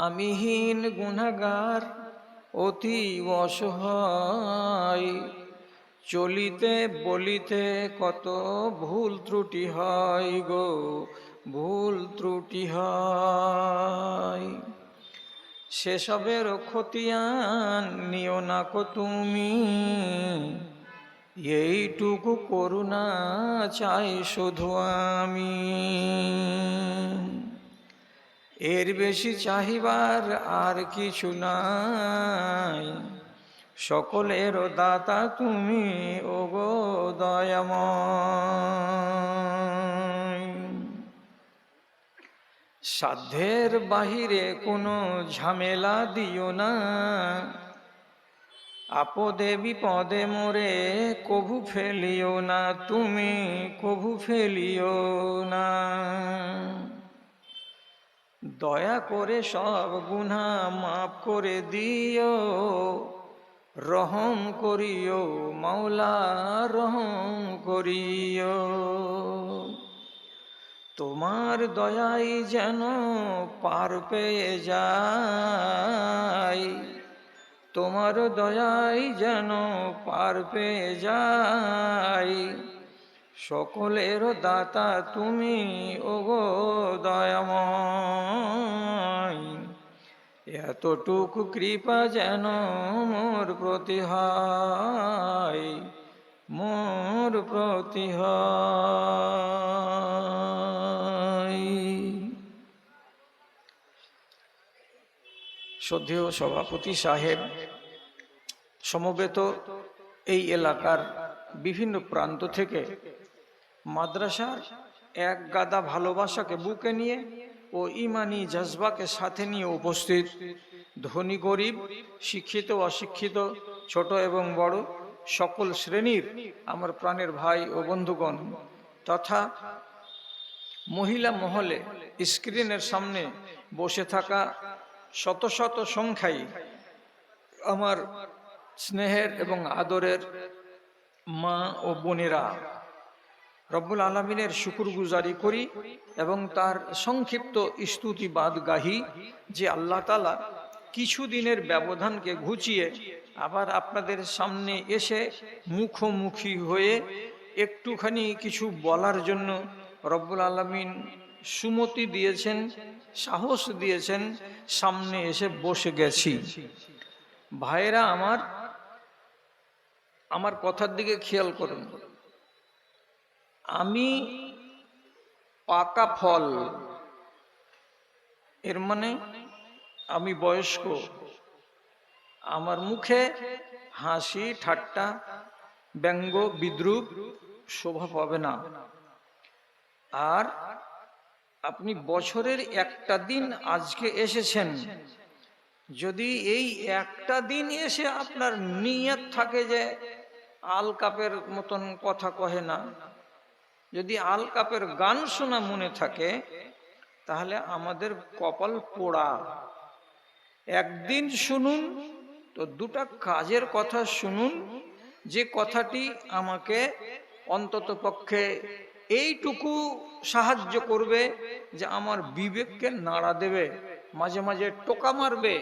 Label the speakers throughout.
Speaker 1: আমিহীন গুনাহগার অতি অসহায়, চলিতে বলিতে কত ভুল ত্রুটি হয় গো, ভুল ত্রুটি হয়। সেসবের খতিয়ান নিও না কো তুমি, এইটুকু করুণা চাই শুধু আমি। এর বেশি চাহিবার আর কিছু নাই, সকলের দাতা তুমি ওগো দয়াময়। সাধ্যের বাহিরে কোনো ঝামেলা দিও না, আপদে বিপদে মোরে কভু ফেলিও না, তুমি কভু ফেলিও না। দয়া করে সব গুনাহ মাফ করে দিও, রহম করিও মাওলা রহম করিও। তোমার দয়াই যেন পার পেয়ে যাই, তোমার দয়াই যেন পার পেয়ে যাই, সকলের দাতা তুমি ওগো দয়াময়। এতটুকু কৃপা যেন মোর প্রতি হয়, মোর প্রতি হয়। শ্রদ্ধেয় সভাপতি সাহেব, সমবেত এই এলাকার বিভিন্ন প্রান্ত থেকে মাদ্রাসার এক গাদা ভালোবাসাকে বুকে নিয়ে ও ইমানি জজবাকে সাথে নিয়ে উপস্থিত ধনী গরিব, শিক্ষিত অশিক্ষিত, ছোট এবং বড় সকল শ্রেণীর আমার প্রাণের ভাই ও বন্ধুগণ, তথা মহিলা মহলে স্ক্রিনের সামনে বসে থাকা শত শত সংখ্যায় আমার স্নেহের এবং আদরের মা ও বোনেরা, রব্বুল আলামিনের শুকরগুজারি করি এবং তার সংক্ষিপ্ত স্তুতিবাদ গাহি যে আল্লাহ তাআলা কিছুদিনের ব্যবধানকে ঘুচিয়ে আবার আপনাদের সামনে এসে মুখোমুখি হয়ে একটুখানি কিছু বলার জন্য রব্বুল আলামিন সুমতি দিয়েছেন, সাহস দিয়েছেন, সামনে এসে বসে গেছি। ভাইরা আমার কথার দিকে খেয়াল করুন। আমি পাকা ফল, এর মানে আমি বয়স্ক, আমার মুখে হাসি ঠাট্টা ব্যঙ্গ বিদ্রুপ শোভা পাবে না। আর আপনি বছরের একটা দিন আজকে এসেছেন, যদি এই একটা দিন এসে আপনার নিয়ত থাকে যে আল কাপের মতন কথা কহে না, যদি আল কাপের গান শোনা মনে থাকে, তাহলে আমাদের কপাল পোড়া। একদিন শুনুন তো দুটা কাজের কথা শুনুন, যে কথাটি আমাকে অন্তত পক্ষে এইটুকু সাহায্য করবে যে আমার বিবেককে নাড়া দেবে, মাঝে মাঝে টোকা মারবে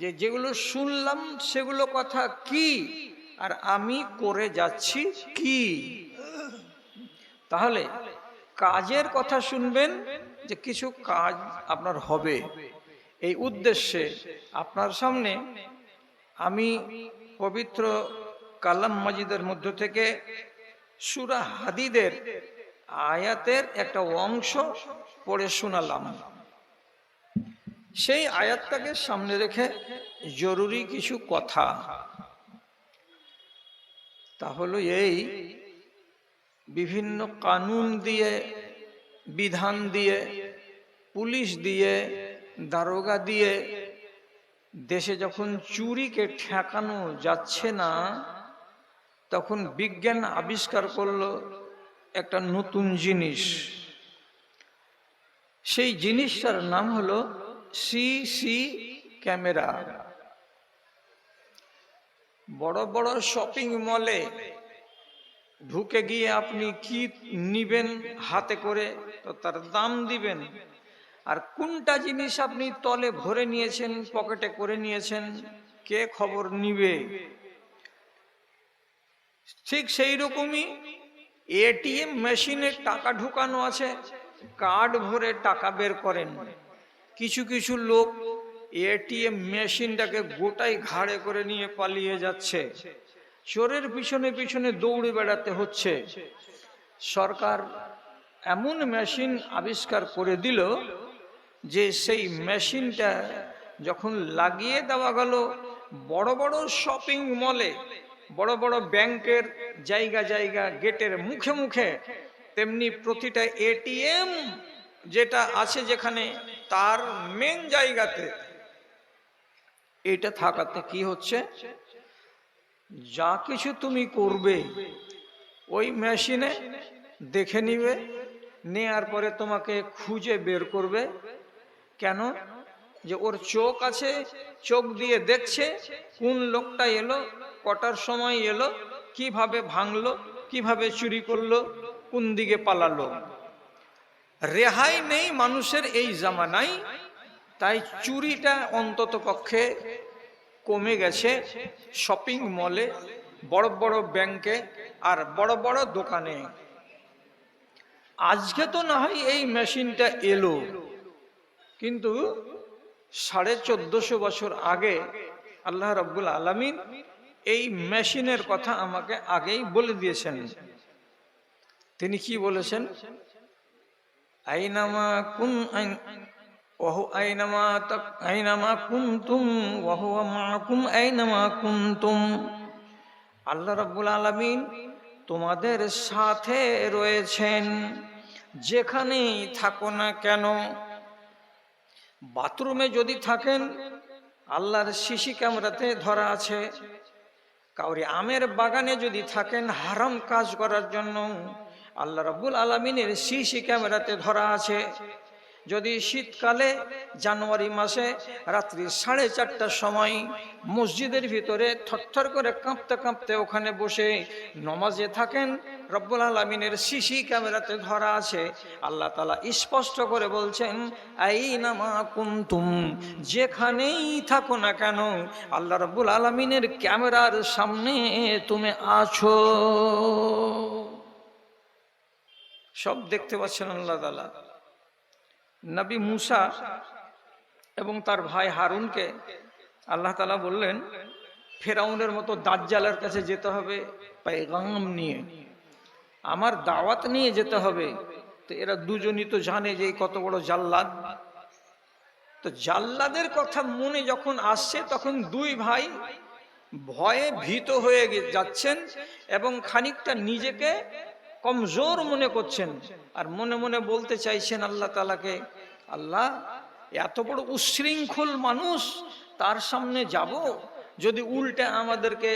Speaker 1: যে যেগুলো শুনলাম সেগুলো কথা কি আর আমি করে যাচ্ছি কি। তাহলে কাজের কথা শুনবেন যে কিছু কাজ আপনার হবে। এই উদ্দেশ্যে আপনার সামনে আমি পবিত্র কালাম মাজিদের মধ্য থেকে সূরা হাদিদের আয়াতের একটা অংশ পড়ে শোনালাম। সেই আয়াতটাকে সামনে রেখে জরুরি কিছু কথা, তা হলো এই: বিভিন্ন কানুন দিয়ে, বিধান দিয়ে, পুলিশ দিয়ে, দারোগা দিয়ে দেশে যখন চুরিকে ঠেকানো যাচ্ছে না, তখন বিজ্ঞান আবিষ্কার করলো একটা নতুন জিনিস। সেই জিনিসটার নাম হলো সিসি ক্যামেরা। বড় বড় শপিং মলে ঢুকে গিয়ে আপনি কি নিবেন হাতে করে তো তার দাম দিবেন, আর কোনটা জিনিস আপনি তলে ভরে নিয়েছেন, পকেটে করে নিয়েছেন, কে খবর নিবে? ঠিক সেই রকমই এটিএম মেশিনে টাকা ঢুকানো আছে, কার্ড ভরে টাকা বের করেন। কিছু কিছু লোক এটিএম মেশিনটাকে গোটাই ঘাড়ে করে নিয়ে পালিয়ে যাচ্ছে। চোরের পিছনে পিছনে দৌড়ে বেড়াতে হচ্ছে। সরকার এমন মেশিন আবিষ্কার করে দিল যে সেই মেশিনটা যখন লাগিয়ে দেওয়া গেল বড় বড় শপিং মলে, বড় বড় ব্যাংকের জায়গা জায়গা গেটের মুখে মুখে, তেমনি প্রতিটা এটিএম যেটা আছে যেখানে তার মেন জায়গাতে এটা থাকাতে কি হচ্ছে, যা কিছু তুমি করবে ওই মেশিনে দেখে নিবে, নেয়ার পরে তোমাকে খুঁজে বের করবে। কেন? যে ওর চোখ আছে, চোখ দিয়ে দেখছে কোন লোকটা এলো, কটার সময় এলো, কিভাবে ভাঙলো, কিভাবে চুরি করলো, কোন দিকে পালালো। রেহাই নেই মানুষের এই জামানায়। তাই চুরিটা অন্তত পক্ষে কমে গেছে শপিং মলে, বড় বড় ব্যাংকে আর বড় বড় দোকানে। আজকে তো না হয় এই মেশিনটা এলো, কিন্তু 1450 বছর আগে আল্লাহ রাব্বুল আলামিন এই মেশিনের কথা আমাকে আগেই বলে দিয়েছেন। তিনি কি বলেছেন? আইনামা কুন আইনামা কুনতুম ওয়া হুয়া মাআকুম আইনামা কুনতুম। আল্লাহ রাব্বুল আলামিন তোমাদের সাথে রয়েছেন যেখানেই থাকো না কেন। বাথরুমে যদি থাকেন আল্লাহর সিসি ক্যামেরাতে ধরা আছে। কাউরি আমের বাগানে যদি থাকেন হারাম কাজ করার জন্য, আল্লাহ রাব্বুল আলামিনের সিসি ক্যামেরাতে ধরা আছে। যদি শীতকালে জানুয়ারি মাসে রাত্রি 4:30টার সময় মসজিদের ভিতরে থরথর করে কাঁপতে কাঁপতে ওখানে বসে নমাজে থাকেন, রব্বুল আলামিনের সিসি ক্যামেরাতে ধরা আছে। আল্লাহ তাআলা স্পষ্ট করে বলছেন, আইনামা কুনতুম, যেখানেই থাকো না কেন আল্লাহ রব্বুল আলামিনের ক্যামেরার সামনে তুমি আছো। সব দেখতে পাচ্ছেন আল্লাহ তাআলা। নবী মুসা এবং তার ভাই হারুনকে আল্লাহ তাআলা বললেন, ফেরাউনের মতো দাজ্জালের কাছে যেতে হবে পেগাম নিয়ে, আমার দাওয়াত নিয়ে যেতে হবে। তো এরা দুজনই তো জানে যে কত বড় জাল্লাদ। তো জাল্লাদের কথা মনে যখন আসছে তখন দুই ভাই ভয়ে ভীত হয়ে যাচ্ছেন এবং খানিকটা নিজেকে কমজোর মনে করছেন। আর মনে মনে বলতে চাইছেন আল্লাহ তাআলাকে, আল্লাহ এত বড় উশৃঙ্খল মানুষ, তার সামনে যাব, যদি উল্টে আমাদেরকে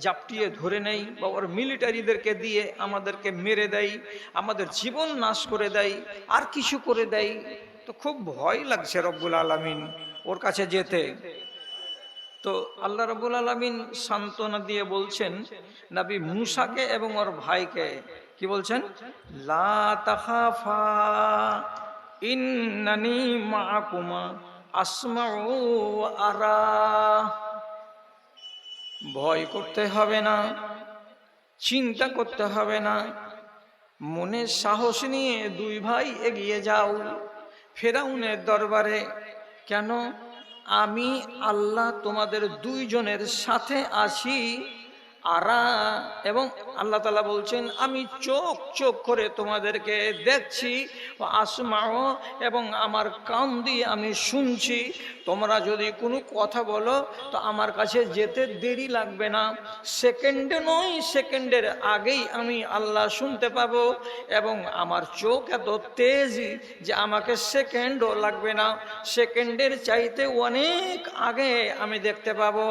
Speaker 1: জাপটিয়ে ধরে নেই বা ওর মিলিটারিদেরকে দিয়ে আমাদেরকে মেরে দেয়, আমাদের জীবন নাশ করে দেয়, আর কিছু করে দেয়, তো খুব ভয় লাগছে রব্বুল আলামিন ওর কাছে যেতে। তো আল্লাহ রাব্বুল আলামিন সান্ত্বনা দিয়ে বলছেন নবী মুসাকে এবং ওর ভাইকে, কি বলছেন? লা তাখাফা ইন্নানি মাআকুমা আসমাউ ওয়া আরা। ভয় করতে হবে না, চিন্তা করতে হবে না, মনে সাহস নিয়ে দুই ভাই এগিয়ে যাও ফেরাউনের দরবারে। কেন? আমি আল্লাহ তোমাদের দুইজনের সাথে আছি। আরা, এবং আল্লাহ তাআলা বলছেন আমি চোখ চোখ করে তোমাদেরকে দেখছি, আসমাও, এবং আমার কান দিয়ে আমি শুনছি। তোমরা যদি কোনো কথা বলো তো আমার কাছে যেতে দেরি লাগবে না, সেকেন্ডে নয় সেকেন্ডের আগেই আমি আল্লাহ শুনতে পাবো, এবং আমার চোখ এত তেজ যে আমাকে সেকেন্ডও লাগবে না, সেকেন্ডের চাইতে অনেক আগে আমি দেখতে পাবো।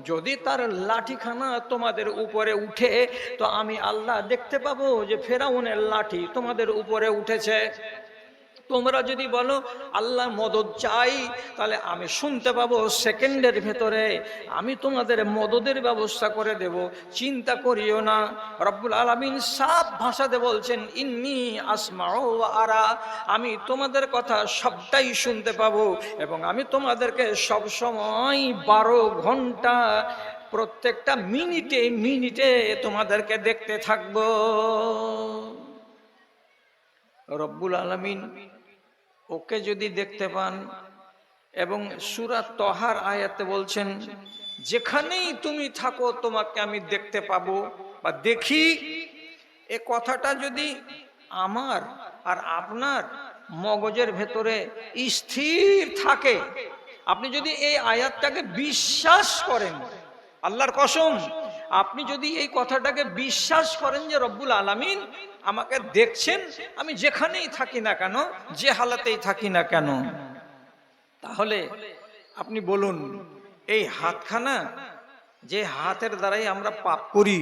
Speaker 1: যদি তার লাঠিখানা তোমাদের উপরে উঠে তো আমি আল্লাহ দেখতে পাবো যে ফেরাউনের লাঠি তোমাদের উপরে উঠেছে। তোমরা যদি বলো আল্লাহ মদদ চাই, তাহলে আমি শুনতে পাবো সেকেন্ডের ভেতরে, আমি তোমাদের মদদের ব্যবস্থা করে দেব, চিন্তা করিও না। রব্বুল আলামিন সাফ ভাষাতে বলছেন, ইন্নী আসমাউ ওয়া আরা, আমি তোমাদের কথা সবটাই শুনতে পাবো, এবং আমি তোমাদেরকে সব সময় 12 ঘন্টা প্রত্যেকটা মিনিটে মিনিটে তোমাদেরকে দেখতে থাকবো। রব্বুল আলামিন ওকে যদি দেখতে পান, এবং সূরা তহার আয়াতে বলছেন, যেখানেই তুমি থাকো তোমাকে আমি দেখতে পাবো বা দেখি। এ কথাটা যদি আমার আর আপনার মগজের ভেতরে স্থির থাকে, আপনি যদি এই আয়াতটাকে বিশ্বাস করেন, আল্লাহর কসম, আপনি যদি এই কথাটাকে বিশ্বাস করেন যে রব্বুল আলামিন আমাকে দেখছেন, আমি যেখানেই থাকি না কেন, যে হালাতেই থাকি না কেন, তাহলে আপনি বলুন, এই হাতখানা, যে হাতের দ্বারাই আমরা পাপ করি,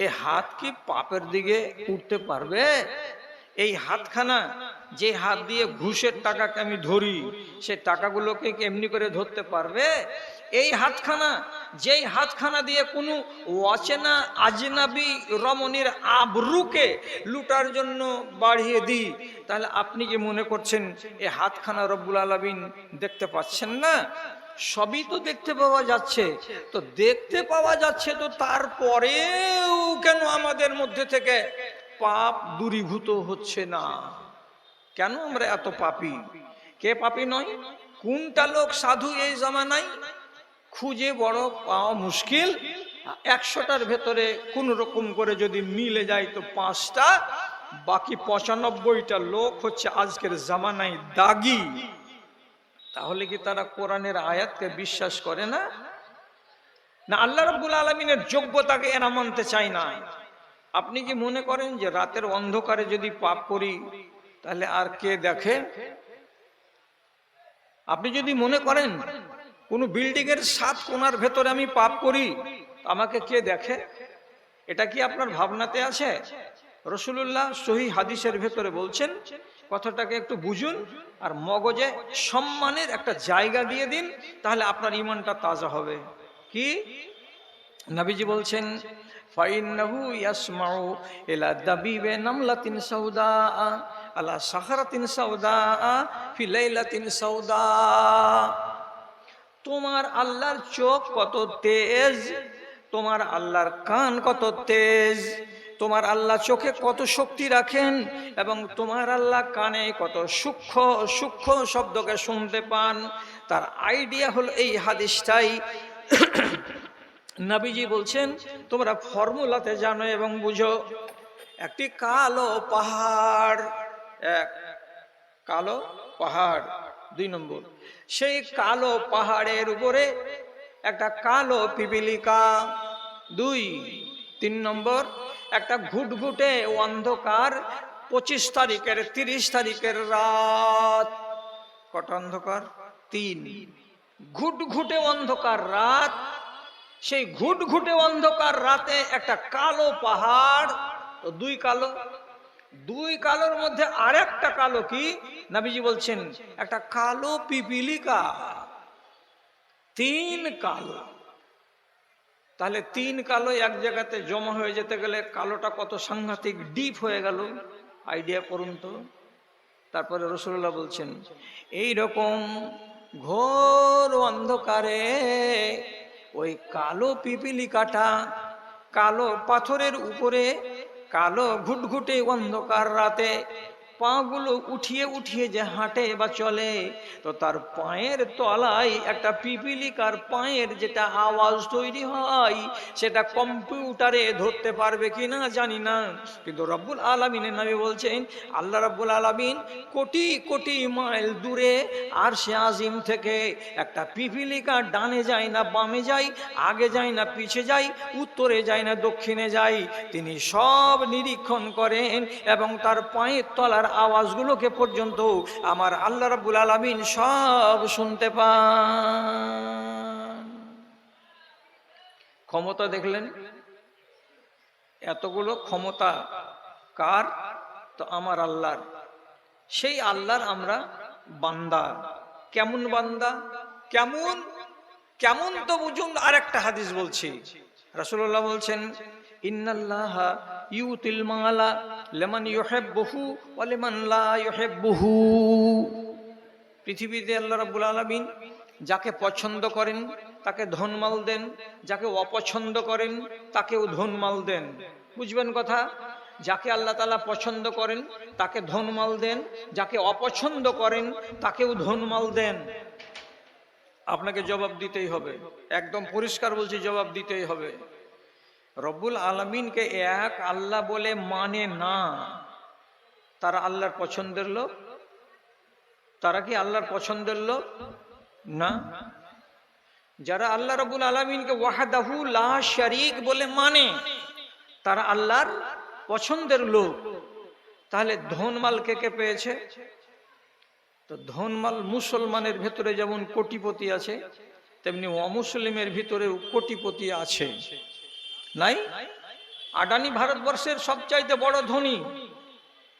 Speaker 1: এই হাত কি পাপের দিকে উঠতে পারবে? এই হাতখানা, যে হাত দিয়ে ঘুষের টাকাকে আমি ধরি, সে টাকাগুলোকে কি এমনি করে ধরতে পারবে? এই হাতখানা, যেই হাতখানা দিয়ে কোনো অচেনা আজনাবি রমণীর আবরুকে লুটার জন্য বাড়িয়ে দিই, তাহলে আপনি কি মনে করছেন এই হাতখানা রব্বুল আলামিন দেখতে পাচ্ছেন না? সবই তো দেখতে পাওয়া যাচ্ছে। তো দেখতে পাওয়া যাচ্ছে, তো তারপরেও কেন আমাদের মধ্যে থেকে পাপ দূরীভূত হচ্ছে না? কেন আমরা এত পাপী? কে পাপী নয়? কোনটা লোক সাধু এই জামানায় খুঁজে বড় পাওয়া মুশকিল। 100টার ভেতরে কোন রকম করে যদি মিলে যায় তো 5টা, বাকি 95টা লোক হচ্ছে আজকের জামানায় দাগী। তাহলে কি তারা কোরআনের আয়াতকে বিশ্বাস করে না? না আল্লাহ রাব্বুল আলামিনের যোগ্যতাকে এরা মানতে চায় না? আপনি কি মনে করেন যে রাতের অন্ধকারে যদি পাপ করি তাহলে আর কে দেখে? আপনি যদি মনে করেন কোন বিল্ডিং এর 7 কোণার ভেতরে আমি পাপ করি, আমাকে কে দেখে? এটা কি আপনার ভাবনাতে আছে? রাসূলুল্লাহ সহিহ হাদিসের ভেতরে বলছেন, কথাটাকে একটু বুঝুন আর মগজে সম্মানের একটা জায়গা দিয়ে দিন, তাহলে আপনার ঈমানটা তাজা হবে। কি? নবীজি বলছেন, ফাইন্নাহু ইয়াসমাউ ইলা দাবিবে নামলাতিন সাউদা আলা সাহরাতিন সাউদা ফি লাইলাতিন সাউদা। তোমার আল্লাহর চোখ কত তেজ, তোমার আল্লাহর কান কত তেজ, তোমার আল্লাহ চোখে কত শক্তি রাখেন, এবং তোমার আল্লাহ কানে কত সূক্ষ্ম সূক্ষ্ম শব্দকে শুনতে পান। তার আইডিয়া হলো এই হাদিসটাই। নবীজি বলছেন, তোমরা ফর্মুলাতে জানো এবং বুঝো। একটি কালো পাহাড়, এক কালো পাহাড়, 2 নম্বর, সেই কালো পাহাড়ের উপরে একটা কালো পিপিলিকা, 2, 3 নম্বর, একটা ঘুটঘুটে অন্ধকার 25 তারিখের 30 তারিখের রাত। কটা অন্ধকার? 3। ঘুটঘুটে অন্ধকার রাত। সেই ঘুটঘুটে অন্ধকার রাতে একটা কালো পাহাড়, তো 2 কালো। 2 কালোর মধ্যে আরেকটা কালো কি? নবীজি বলছেন একটা কালো পিপিলিকা। 3 কালো। তাহলে 3 কালো এক জায়গাতে জমা হয়ে যেতে গেলে কালোটা কত সাংঘাতিক ডিপ হয়ে গেল, আইডিয়া করুন তো। তারপরে রাসূলুল্লাহ বলছেন, এই রকম ঘোর অন্ধকারে ওই কালো পিপিলিকাটা কালো পাথরের উপরে কালো ঘুটঘুটে অন্ধকার রাতে পাগুলো উঠিয়ে উঠিয়ে যে হাঁটে বা চলে, তো তার পায়ের তলায় একটা পিপিলিকার পায়ের যেটা আওয়াজ তৈরি হয়, সেটা কম্পিউটারে ধরতে পারবে কিনা জানি না, কিন্তু রব্বুল আলামিনের নবী বলছেন, আল্লাহ রব্বুল আলামিন কোটি কোটি মাইল দূরে আরশে আজিম থেকে একটা পিপিলিকা ডানে যায় না বামে যায়, আগে যায় না পিছে যায়, উত্তরে যায় না দক্ষিণে যায়, তিনি সব নিরীক্ষণ করেন এবং তার পায়ের তলার আওয়াজগুলোকে পর্যন্ত আমার আল্লাহ রাব্বুল আলামিন সব শুনতে পান। ক্ষমতা দেখলেন? এতগুলো ক্ষমতা কার? তো আমার আল্লাহর। সেই আল্লাহর আমরা বান্দা। কেমন বান্দা? কেমন কেমন তো বুঝুন। আরেকটা হাদিস বলছি, রাসূলুল্লাহ বলছেন, ইন্নাল্লাহা ইউতিল মালা লিমান ইউহিব্বুহু ওয়া লিমান লা ইউহিব্বুহু। পৃথিবীতে আল্লাহ রাব্বুল আলামিন যাকে পছন্দ করেন তাকে ধনমাল দেন, যাকে অপছন্দ করেন তাকেও ধনমাল দেন। বুঝবেন কথা? যাকে আল্লাহ তাআলা পছন্দ করেন তাকে ধনমাল দেন, যাকে অপছন্দ করেন তাকেও ধনমাল দেন। আপনাকে জবাব দিতেই হবে, একদম পরিষ্কার বলছি, জবাব দিতেই হবে। রব্বুল আলামিনকে এক আল্লাহ বলে মানে না, তারা আল্লাহর পছন্দের লোক? তারা কি আল্লাহর পছন্দের লোক? না। যারা আল্লাহ রাব্বুল আলামিনকে ওয়াহদাহু লা শারীক বলে মানে, তারা আল্লাহর পছন্দের লোক। তাহলে ধনমাল কে কে পেয়েছে? তো ধনমাল মুসলমানের ভেতরে যেমন কোটিপতি আছে, তেমনি অমুসলিমের ভিতরেও কোটিপতি আছে, নাই? আদানি ভারতবর্ষের সবচাইতে বড় ধনী,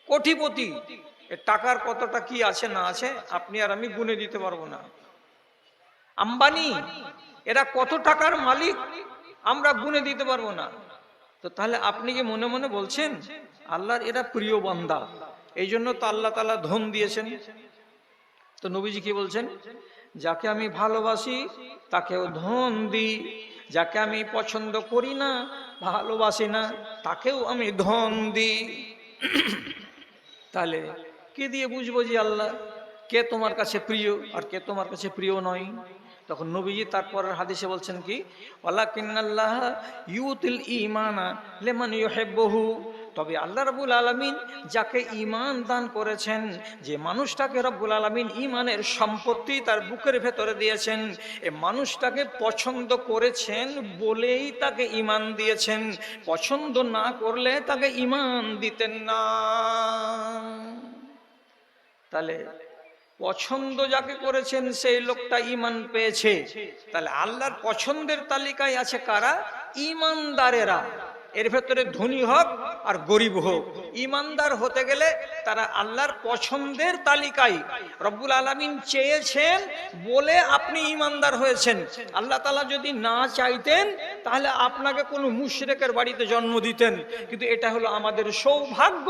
Speaker 1: কোটিপতি। এর টাকার কতটা কি আছে না আছে আপনি আর আমি গুনে দিতে পারবো না। আম্বানি, এরা কত টাকার মালিক আমরা গুনে দিতে পারবো না। তো তাহলে আপনি কি মনে মনে বলছেন আল্লাহর এরা প্রিয় বান্দা, এই জন্য তো আল্লাহ তাআলা ধন দিয়েছেন? তো নবীজি কি বলছেন? যাকে আমি ভালোবাসি তাকেও ধন দিই, যাকে আমি পছন্দ করি না, ভালোবাসি না, তাকেও আমি ধন দিই। তাহলে কে দিয়ে বুঝবো যে আল্লাহ কে তোমার কাছে প্রিয় আর কে তোমার কাছে প্রিয় নয়? তখন নবীজি তারপরের হাদিসে বলছেন কি, ওয়ালাকিন্নাল্লাহ ইউতিল ঈমানা লিমান ইউহিব্বুহু। তবে আল্লাহ রাব্বুল আলামিন যাকে ঈমান দান করেছেন, যে মানুষটাকে রাব্বুল আলামিন ঈমানের সম্পত্তি তার বুকের ভেতরে দিয়েছেন, এই মানুষটাকে পছন্দ করেছেন বলেই তাকে ঈমান দিয়েছেন। পছন্দ না করলে তাকে ঈমান দিতেন না। তাহলে পছন্দ যাকে করেছেন সেই লোকটা ঈমান পেয়েছে। তাহলে আল্লাহর পছন্দের তালিকায় আছে কারা? ঈমানদারেরা। এর ভেতরে ধনী হোক আর গরিব হোক, ঈমানদার হতে গেলে তারা আল্লাহর পছন্দের তালিকায়। রব্বুল আলামিন চেয়েছেন বলে আপনি ঈমানদার হয়েছেন। আল্লাহ তাআলা যদি না চাইতেন তাহলে আপনাকে কোনো মুশরিকের বাড়িতে জন্ম দিতেন। কিন্তু এটা হলো আমাদের সৌভাগ্য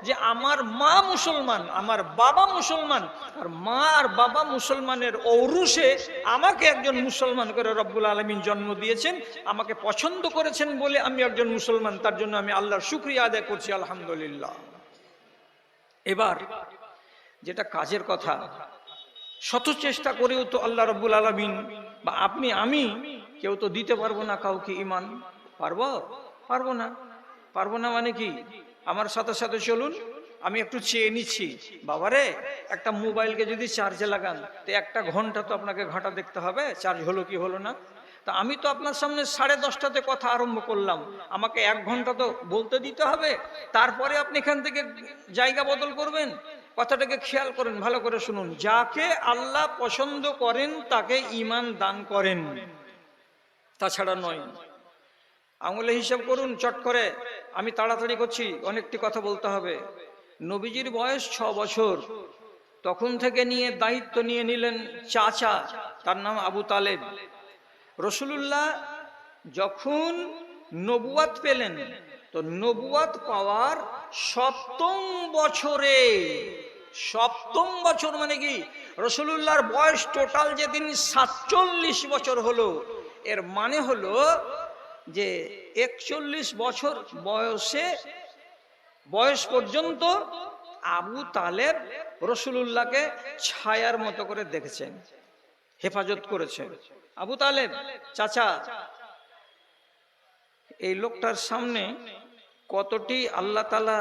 Speaker 1: যে আমার মা মুসলমান, আমার বাবা মুসলমান, আর মা আর বাবা মুসলমানের ঔরসে আমাকে একজন মুসলমান করে রব্বুল আলামিন জন্ম দিয়েছেন। আমাকে পছন্দ করেছেন বলে আমি একজন মুসলমান, তার জন্য আমি আল্লাহর শুকরিয়া আদায় করছি, আলহামদুলিল্লাহ। এবার যেটা কাজের কথা, শত চেষ্টা করেও তো আল্লাহ রাব্বুল আলামিন বা আপনি আমি কেউ তো দিতে পারবো না কাউকে ঈমান। পারবো? পারবো না। পারবো না মানে কি? আমার সাথে সাথে চলুন, আমি একটু চেয়ে নিচ্ছি। বাবারে, একটা মোবাইলকে যদি চার্জে লাগান তো 1 ঘন্টা তো আপনাকে ঘাটা দেখতে হবে চার্জ হলো কি হলো না। তা আমি তো আপনার সামনে 10:30টাতে কথা আরম্ভ করলাম, আমাকে 1 ঘন্টা তো বলতে দিতে হবে, তারপরে আপনি এখান থেকে জায়গা বদল করবেন। কথাটাকে খেয়াল করেন, ভালো করে শুনুন। যাকে আল্লাহ পছন্দ করেন তাকে ঈমান দান করেন, তাছাড়া নয়। আঙুলে হিসাব করুন চট করে, আমি তাড়াতাড়ি করছি, অনেকটি কথা বলতে হবে। নবীজির বয়স 6 বছর, তখন থেকে নিয়ে দায়িত্ব নিয়ে নিলেন চাচা, তার নাম আবু তালেব। রাসূলুল্লাহ যখন নবুয়াত পেলেন, তো নবুয়াত পাওয়ার 7ম বছরে, 7ম বছর মানে কি, রাসূলুল্লাহর বয়স টোটাল যেদিন 47 বছর হলো, এর মানে হলো যে 41 বছর বয়স পর্যন্ত আবু তালেব রাসূলুল্লাহকে ছায়ার মতো করে দেখেছেন, হেফাজত করেছেন। আবু তালেব চাচা, এই লোকটার সামনে কতটি আল্লাহ তাআলা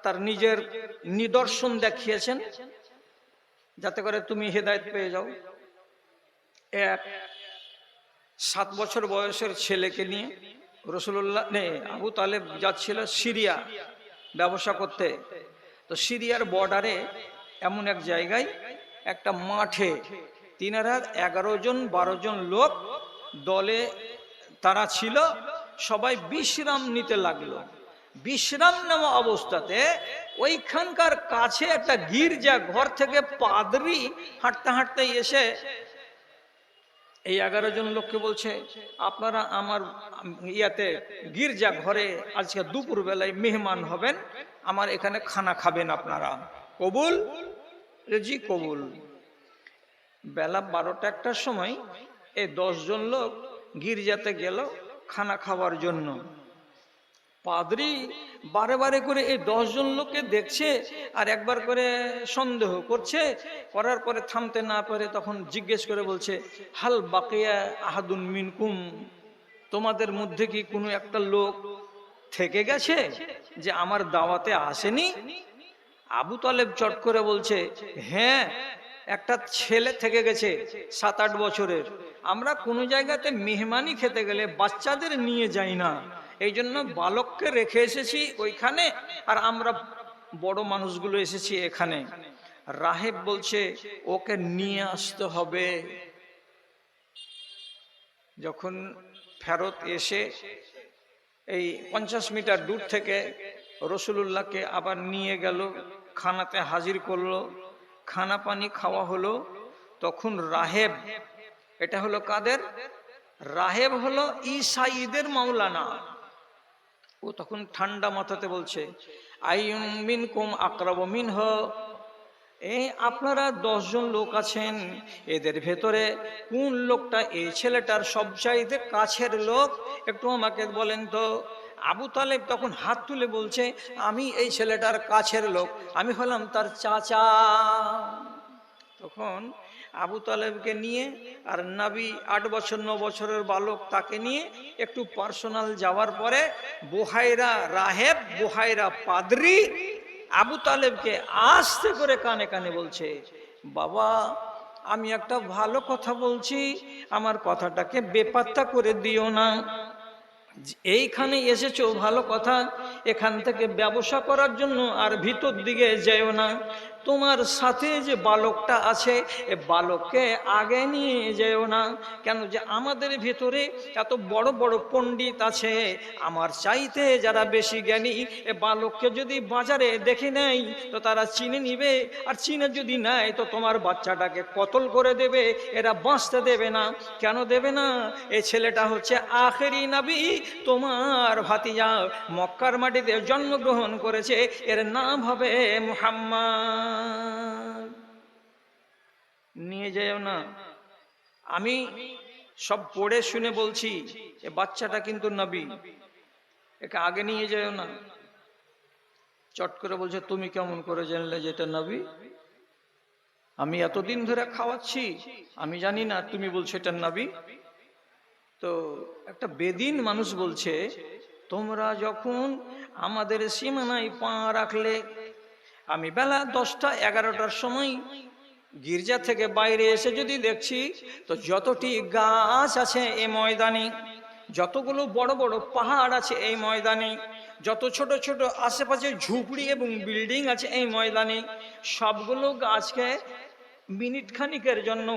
Speaker 1: তার নিজের নিদর্শন দেখিয়েছেন যাতে করে তুমি হেদায়েত পেয়ে যাও। 7 বছর বয়সের ছেলেকে নিয়ে রাসূলুল্লাহ আবু তালেব যাচ্ছিল সিরিয়া ব্যবসা করতে। তো সিরিয়ার বর্ডারে এমন এক জায়গায় একটা মাঠে 11 জন 12 জন লোক দলে তারা ছিল, সবাই বিশ্রাম নিতে লাগলো। বিশ্রাম নেওয়া অবস্থাতে ওইখানকার কাছে একটা গির্জা ঘর থেকে পাদ্রী হাঁটতে হাঁটতে এসে এই 11 জন লোককে বলছে, আপনারা আমার ইয়াতে গির্জা ঘরে আজকে দুপুর বেলায় মেহমান হবেন, আমার এখানে খানা খাবেন, আপনারা কবুল? জি কবুল। বেলা 12টা-1টার সময় এই 10 জন লোক গির্জাতে গেল খানা খাওয়ার জন্য। পাদ্রী বারে বারে করে এই 10 জন লোককে দেখছে আর একবার করে সন্দেহ করছে, করার পরে থামতে না পারে তখন জিজ্ঞেস করে বলছে, হাল বাকিয়া আহাদুন মিনকুম, তোমাদের মধ্যে কি কোনো একটা লোক থেকে গেছে যে আমার দাওয়াতে আসেনি? আবু তালেব চট করে বলছে, হ্যাঁ, একটা ছেলে থেকে গেছে 7-8 বছরের। আমরা কোনো জায়গাতে মেহমানি খেতে গেলে বাচ্চাদের নিয়ে যাই না, এই জন্য বালককে রেখে এসেছি ওইখানে, আর আমরা বড় মানুষগুলো এসেছি এখানে। রাহেব বলছে, ওকে নিয়ে আসতে হবে। যখন ফেরত এসে এই 50 মিটার দূর থেকে রসুলুল্লাহকে আবার নিয়ে গেল, খানাতে হাজির করলো, খানা পানি খাওয়া হলো। তখন রাহেব, এটা হলো কাদের? রাহেব হলো ঈসাঈদের মাওলানা। ও তখন ঠান্ডা মাথাতে বলছে, আইয়ুম মিনকুম আকরাবু মিনহু, এই আপনারা 10 জন লোক আছেন, এদের ভেতরে কোন লোকটা এই ছেলেটার সবচাইতে কাছের লোক, একটু আমাকে বলেন তো। আবু তালেব তখন হাত তুলে বলছে, আমি এই ছেলেটার কাছের লোক, আমি হলাম তার চাচা। তখন আবু তালেবকে নিয়ে আর নবী 8 বছর 9 বছরের বালক তাকে নিয়ে একটু পার্সোনাল যাওয়ার পরে বুহাইরা রাহেব, বুহাইরা পাদ্রী আবু তালেবকে আস্তে করে কানে কানে বলছে, বাবা আমি একটা ভালো কথা বলছি, আমার কথাটাকে বেপাত্তা করে দিও না। এইখানে এসেছো ভালো কথা, এখান থেকে ব্যবসা করার জন্য আর ভিতর দিকে যেও না। তোমার সাথে যে বালকটা আছে এ বালককে আগে নিয়ে যেও না। কেন যে আমাদের ভেতরে এত বড় বড় পণ্ডিত আছে, আমার চাইতে যারা বেশি জ্ঞানী, এ বালককে যদি বাজারে দেখে নেয় তো তারা চিনে নিবে, আর চিনে যদি নেয় তো তোমার বাচ্চাটাকে কতল করে দেবে, এরা বাঁচতে দেবে না। কেন দেবে না? এই ছেলেটা হচ্ছে আখেরি নবী, তোমার ভাতিজা, মক্কার মাটিতে জন্মগ্রহণ করেছে, এর নাম হবে মুহাম্মদ। নিয়ে যাও না। আমি সব পড়ে শুনে বলছি, এ বাচ্চাটা কিন্তু নবী, একে আগে নিয়ে যাও না। চট করে বলছে, তুমি কেমন করে জানলে যে এটা নবী? আমি এতদিন ধরে খাওয়াচ্ছি, আমি জানি না, তুমি বলছো এটা নবী। তো একটা বেদিন মানুষ বলছে, তোমরা যখন আমাদের সীমানায় পা রাখলে, আমি বেলা 10টা-11টার সময় গির্জা থেকে বাইরে এসে যদি দেখছি তো যতটি গাছ আছে এই ময়দানে, যতগুলো বড় বড় পাহাড় আছে এই ময়দানে, যত ছোট ছোট আশেপাশে ঝুপড়ি এবং বিল্ডিং আছে এই ময়দানে, সবগুলো গাছকে মিনিট খানিকের জন্য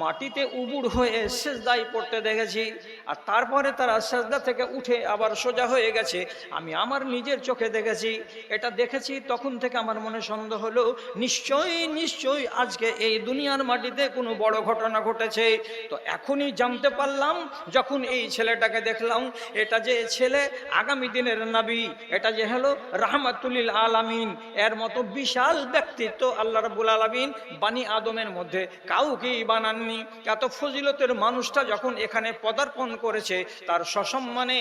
Speaker 1: মাটিতে উবুড় হয়ে সেজদায় পড়তে দেখেছি, আর তারপরে তারা সেজদা থেকে উঠে আবার সোজা হয়ে গেছে। আমি আমার নিজের চোখে দেখেছি। এটা দেখেছি, তখন থেকে আমার মনে সন্দেহ হলো, নিশ্চয়ই নিশ্চয়ই আজকে এই দুনিয়ার মাটিতে কোনো বড় ঘটনা ঘটেছে। তো এখনই জানতে পারলাম যখন এই ছেলেটাকে দেখলাম, এটা যে ছেলে আগামী দিনের নবী, এটা যে হলো রাহমাতুল লিল আলামিন, এর মতো বিশাল ব্যক্তিত্ব আল্লাহ রাব্বুল আলামিন বানি আদমের মধ্যে কাউকেই বানাননি। এত ফজিলতের মানুষটা যখন এখানে পদার্পণ করেছে, তার সসম্মানে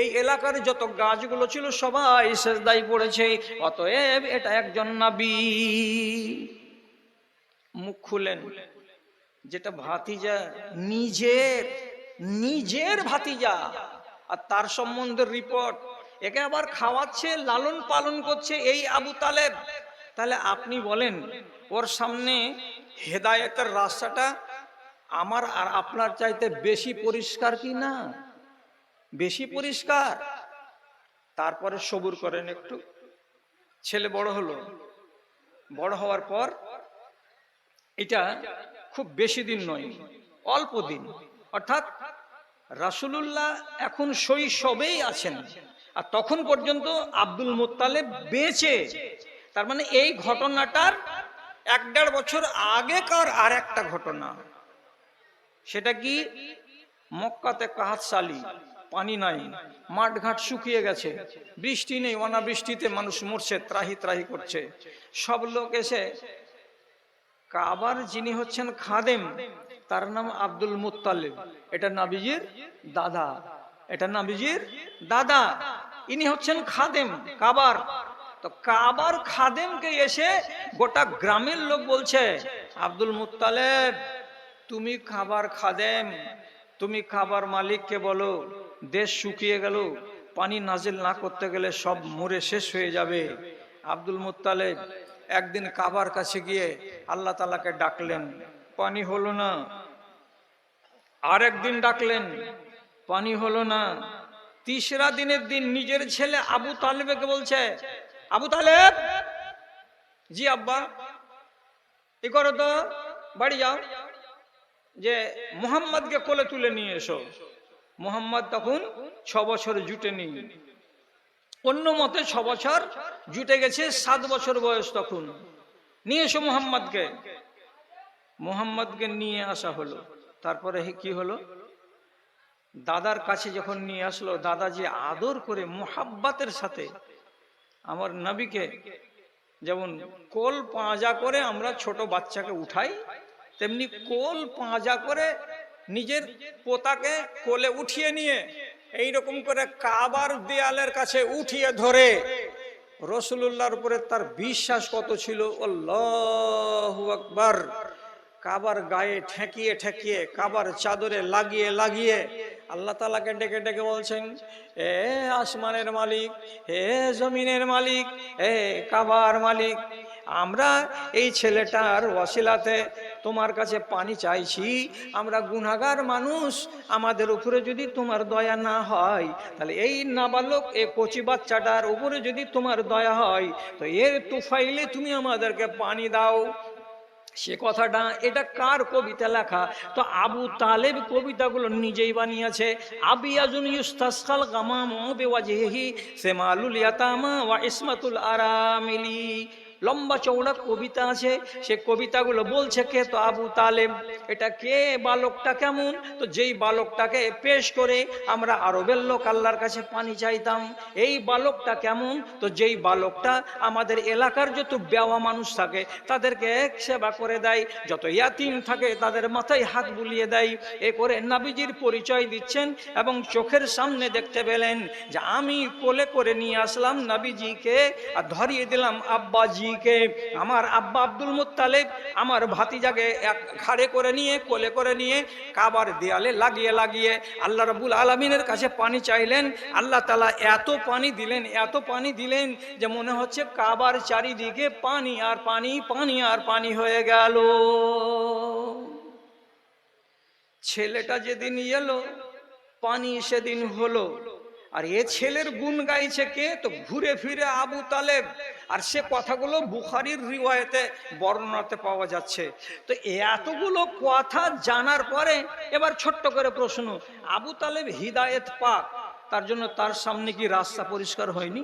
Speaker 1: এই এলাকার যত গাছগুলো ছিল সবাই সেজদায় পড়েছে। অতএব এটা একজন নবী। মুখ খুলেন, যেটা ভাতিজা, নিজের ভাতিজা, আর তার সম্বন্ধে রিপোর্ট, একে আবার খাওয়াচ্ছে, লালন পালন করছে এই আবু তালেব। তাহলে আপনি বলেন, ওর সামনে হেদায়েতের রাস্তাটা আমার আর আপনার চাইতে বেশি পরিষ্কার কি না? বেশি পরিষ্কার। তারপরে সবুর করেন একটু। ছেলে বড় হলো, বড় হওয়ার পর, এটা খুব বেশি দিন নয়, অল্প দিন, অর্থাৎ রাসূলুল্লাহ এখন শৈশবেই আছেন, আর তখন পর্যন্ত আব্দুল মুত্তালিব বেঁচে। তার মানে এই ঘটনাটার 1-1.5 বছর আগেকার আর একটা ঘটনা। সেটা কি? মক্কাতে কাহাতশালি, পানি নাই, মাঠঘাট শুকিয়ে গেছে, বৃষ্টি নেই, অনাবৃষ্টিতে মানুষ মরছে, ত্রাহি ত্রাহি করছে। সব লোক এসে কাবার যিনি হচ্ছেন খাদেম, তার নাম আব্দুল মুত্তালিব, এটা নবীজির দাদা, এটা নবীজির দাদা, ইনি হচ্ছেন খাদেম কাবার। তো কাবার খাদেমকে এসে গোটা গ্রামের লোক বলছে, আব্দুল মুত্তালিব তুমি কাবার খাদেম, তুমি কাবার মালিককে বলো দেশ শুকিয়ে গেল, পানি নাজিল না করতে গেলে সব মরে শেষ হয়ে যাবে। আব্দুল মুত্তালিব একদিন কাবার কাছে গিয়ে আল্লাহ তাআলাকে ডাকলেন, পানি হলো না। আর একদিন ডাকলেন, পানি হলো না। তিসরা দিনের দিন নিজের ছেলে আবু তালেবকে বলছে, আবু তালেব, জি আব্বা, এ করো তো, বাড়ি যাও, যে মুহাম্মদকে কোলে তুলে নিয়ে এসো। মুহাম্মদ তখন 6 বছর জুটেনি, অন্য মতে 6 বছর জুটে গেছে, 7 বছর বয়স তখন। নিয়ে এসো মুহাম্মদকে। মুহাম্মদকে নিয়ে আসা হলো। তারপরে কি হলো? দাদার কাছে যখন নিয়ে আসলো, দাদা যে আদর করে মুহাব্বতের সাথে আমার নবীকে, যেমন কোল পাঁজা করে আমরা ছোট বাচ্চাকে উঠাই, তেমনি কোল পাঁজা করে নিজের পোতাকে কোলে উঠিয়ে নিয়ে এইরকম করে কাবার দেয়ালের কাছে উঠিয়ে ধরে, রাসূলুল্লাহর উপরে তার বিশ্বাস কত ছিল, আল্লাহু আকবার, কাবার গায়ে ঠেকিয়ে ঠেকিয়ে, কাবার চাদরে লাগিয়ে লাগিয়ে আল্লাহ তাআলাকে ডেকে ডেকে বলছেন, হে আসমানের মালিক, হে জমিনের মালিক, হে কাবার মালিক, আমরা এই ছেলেটার ওয়াসিলাতে তোমার কাছে পানি চাইছি। আমরা গুনাহগার মানুষ, আমাদের উপরে যদি তোমার দয়া না হয়, তাহলে এই নাবালক, এই কচি বাচ্চাটার উপরে যদি তোমার দয়া হয়, তো এর তুফাইলে তুমি আমাদেরকে পানি দাও। সে কথাটা, এটা কার কবিতা লেখা? তো আবু তালেব কবিতাগুলো নিজেই বানিয়েছে। আবিয়াজুন ইউস্তাসকাল গামামু বিওয়াজহিহি সেমালুল ইয়াতামা ওয়া ইসমাতুল আরামিলি, লম্বা চৌড়া কবিতা আছে। সে কবিতাগুলো বলছে কে? তো আবু তালেব। এটা কে? বালকটা কেমন? তো যেই বালকটাকে পেশ করে আমরা আরবের লোক আল্লাহর কাছে পানি চাইতাম। এই বালকটা কেমন? তো যেই বালকটা আমাদের এলাকার যত বেওয়া মানুষ থাকে তাদেরকে সেবা করে দেয়, যত ইয়াতিম থাকে তাদের মাথায় হাত বুলিয়ে দেয়। এ করে নবীজির পরিচয় দিচ্ছেন এবং চোখের সামনে দেখতে পেলেন যে আমি কোলে করে নিয়ে আসলাম নবীজিকে আর ধরিয়ে দিলাম আব্বাজি কে। আমার আব্বা আব্দুল মুত্তালিব আমার ভাতিজাকে এক ঘাড়ে করে নিয়ে, কোলে করে নিয়ে কাবার দেয়ালে লাগিয়ে লাগিয়ে আল্লাহ রাব্বুল আলামিনের কাছে পানি চাইলেন। আল্লাহ তাআলা এত পানি দিলেন, এত পানি দিলেন যে মনে হচ্ছে কাবার চারিদিকে পানি আর পানি, পানি আর পানি হয়ে গেল। ছেলেটা যেদিন এলো, পানি সেদিন হলো। আর এ ছেলের গুণ গাইছে কে? তো ঘুরে ফিরে আবু তালেব। আর সে কথাগুলো বুখারীর রিওয়ায়াতে বর্ণনাতে পাওয়া যাচ্ছে। তো এতগুলো কথা জানার পরে এবার ছোট্ট করে প্রশ্ন, আবু তালেব হিদায়েত পাক, তার জন্য তার সামনে কি রাস্তা পরিষ্কার হয়নি?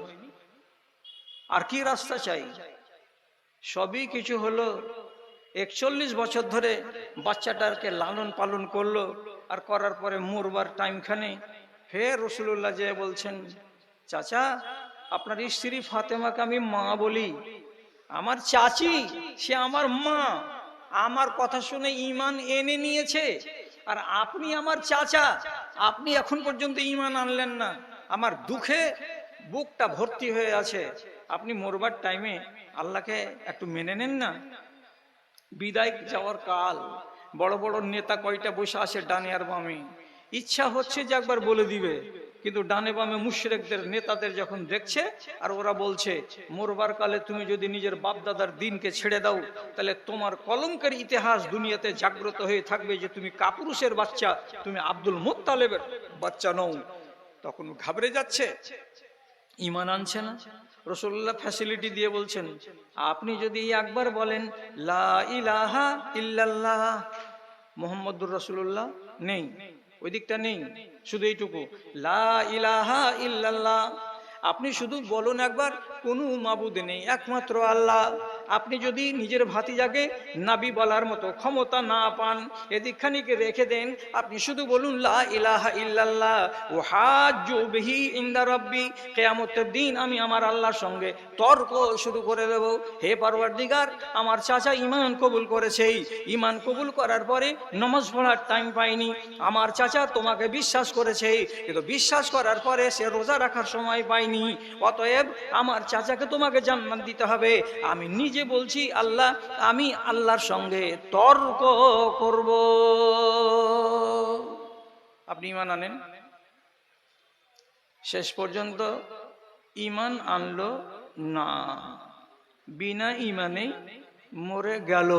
Speaker 1: আর কি রাস্তা চাই? সবই কিছু হলো। 41 বছর ধরে বাচ্চাটাকে লালন পালন করলো, আর করার পরে মরবার টাইমখানে ফের রাসূলুল্লাহ যে বলছেন, চাচা আপনার স্ত্রী ফাতেমাকে আমি মা বলি, আমার চাচি সে আমার মা, আমার কথা শুনে ঈমান এনে নিয়েছে, আর আপনি আমার চাচা, আপনি এখন পর্যন্ত ঈমান আনলেন না। আমার দুঃখে বুকটা ভর্তি হয়ে আছে। আপনি মরবার টাইমে আল্লাহকে একটু মেনে নেন না। বিদায় যাওয়ার কাল, বড় বড় নেতা কয়টা বসে আছে ডানে আর বামে, ইচ্ছা হচ্ছে যে একবার বলে দিবে, কিন্তু ডানে বামে মুশরিকদের নেতাদের যখন দেখছে আর ওরা বলছে, মরবার কালে তুমি যদি নিজের বাপ দাদার দিনকে ছেড়ে দাও, তাহলে তোমার কলঙ্কের ইতিহাস দুনিয়াতে জাগ্রত হয়ে থাকবে যে তুমি কাপুরুষের বাচ্চা, তুমি আব্দুল মুত্তালিবের বাচ্চা নও। তখন ঘাবড়ে যাচ্ছে, ঈমান আনছে না। রাসূলুল্লাহ ফ্যাসিলিটি দিয়ে বলছেন, আপনি যদি একবার বলেন লা ইলাহা ইল্লাল্লাহ মুহাম্মাদুর রাসূলুল্লাহ, নেই ওই দিকটা নেই, শুধু এইটুকু লা ইলাহা ইল্লাল্লাহ আপনি শুধু বলুন একবার, কোনো মাবুদ নেই, একমাত্র আল্লাহ। আপনি যদি নিজের ভাতিজাকে নাবি বলার মতো ক্ষমতা না পান, এদিকখানিকে রেখে দেন, আপনি শুধু বলুন লা ইলাহা ইল্লাল্লাহ ওয়া হাজ্জু বিহি ইনদা রাব্বি, কিয়ামতের দিন আমি আমার আল্লাহর সঙ্গে তর্ক শুরু করে দেব। হে পরওয়ারদিগার, আমার চাচা ঈমান কবুল করেছে, ঈমান কবুল করার পরে নামাজ পড়ার টাইম পায়নি। আমার চাচা তোমাকে বিশ্বাস করেছে, কিন্তু বিশ্বাস করার পরে সে রোজা রাখার সময় পায়নি। অতএব আমার চাচাকে তোমাকে জান্নাত দিতে হবে। আমি নিজে বলছি আল্লাহ, আমি আল্লাহর সঙ্গে তর্ক করব। আপনি ঈমান আনেন? শেষ পর্যন্ত ঈমান আনলো না, বিনা ঈমানে মরে গেল।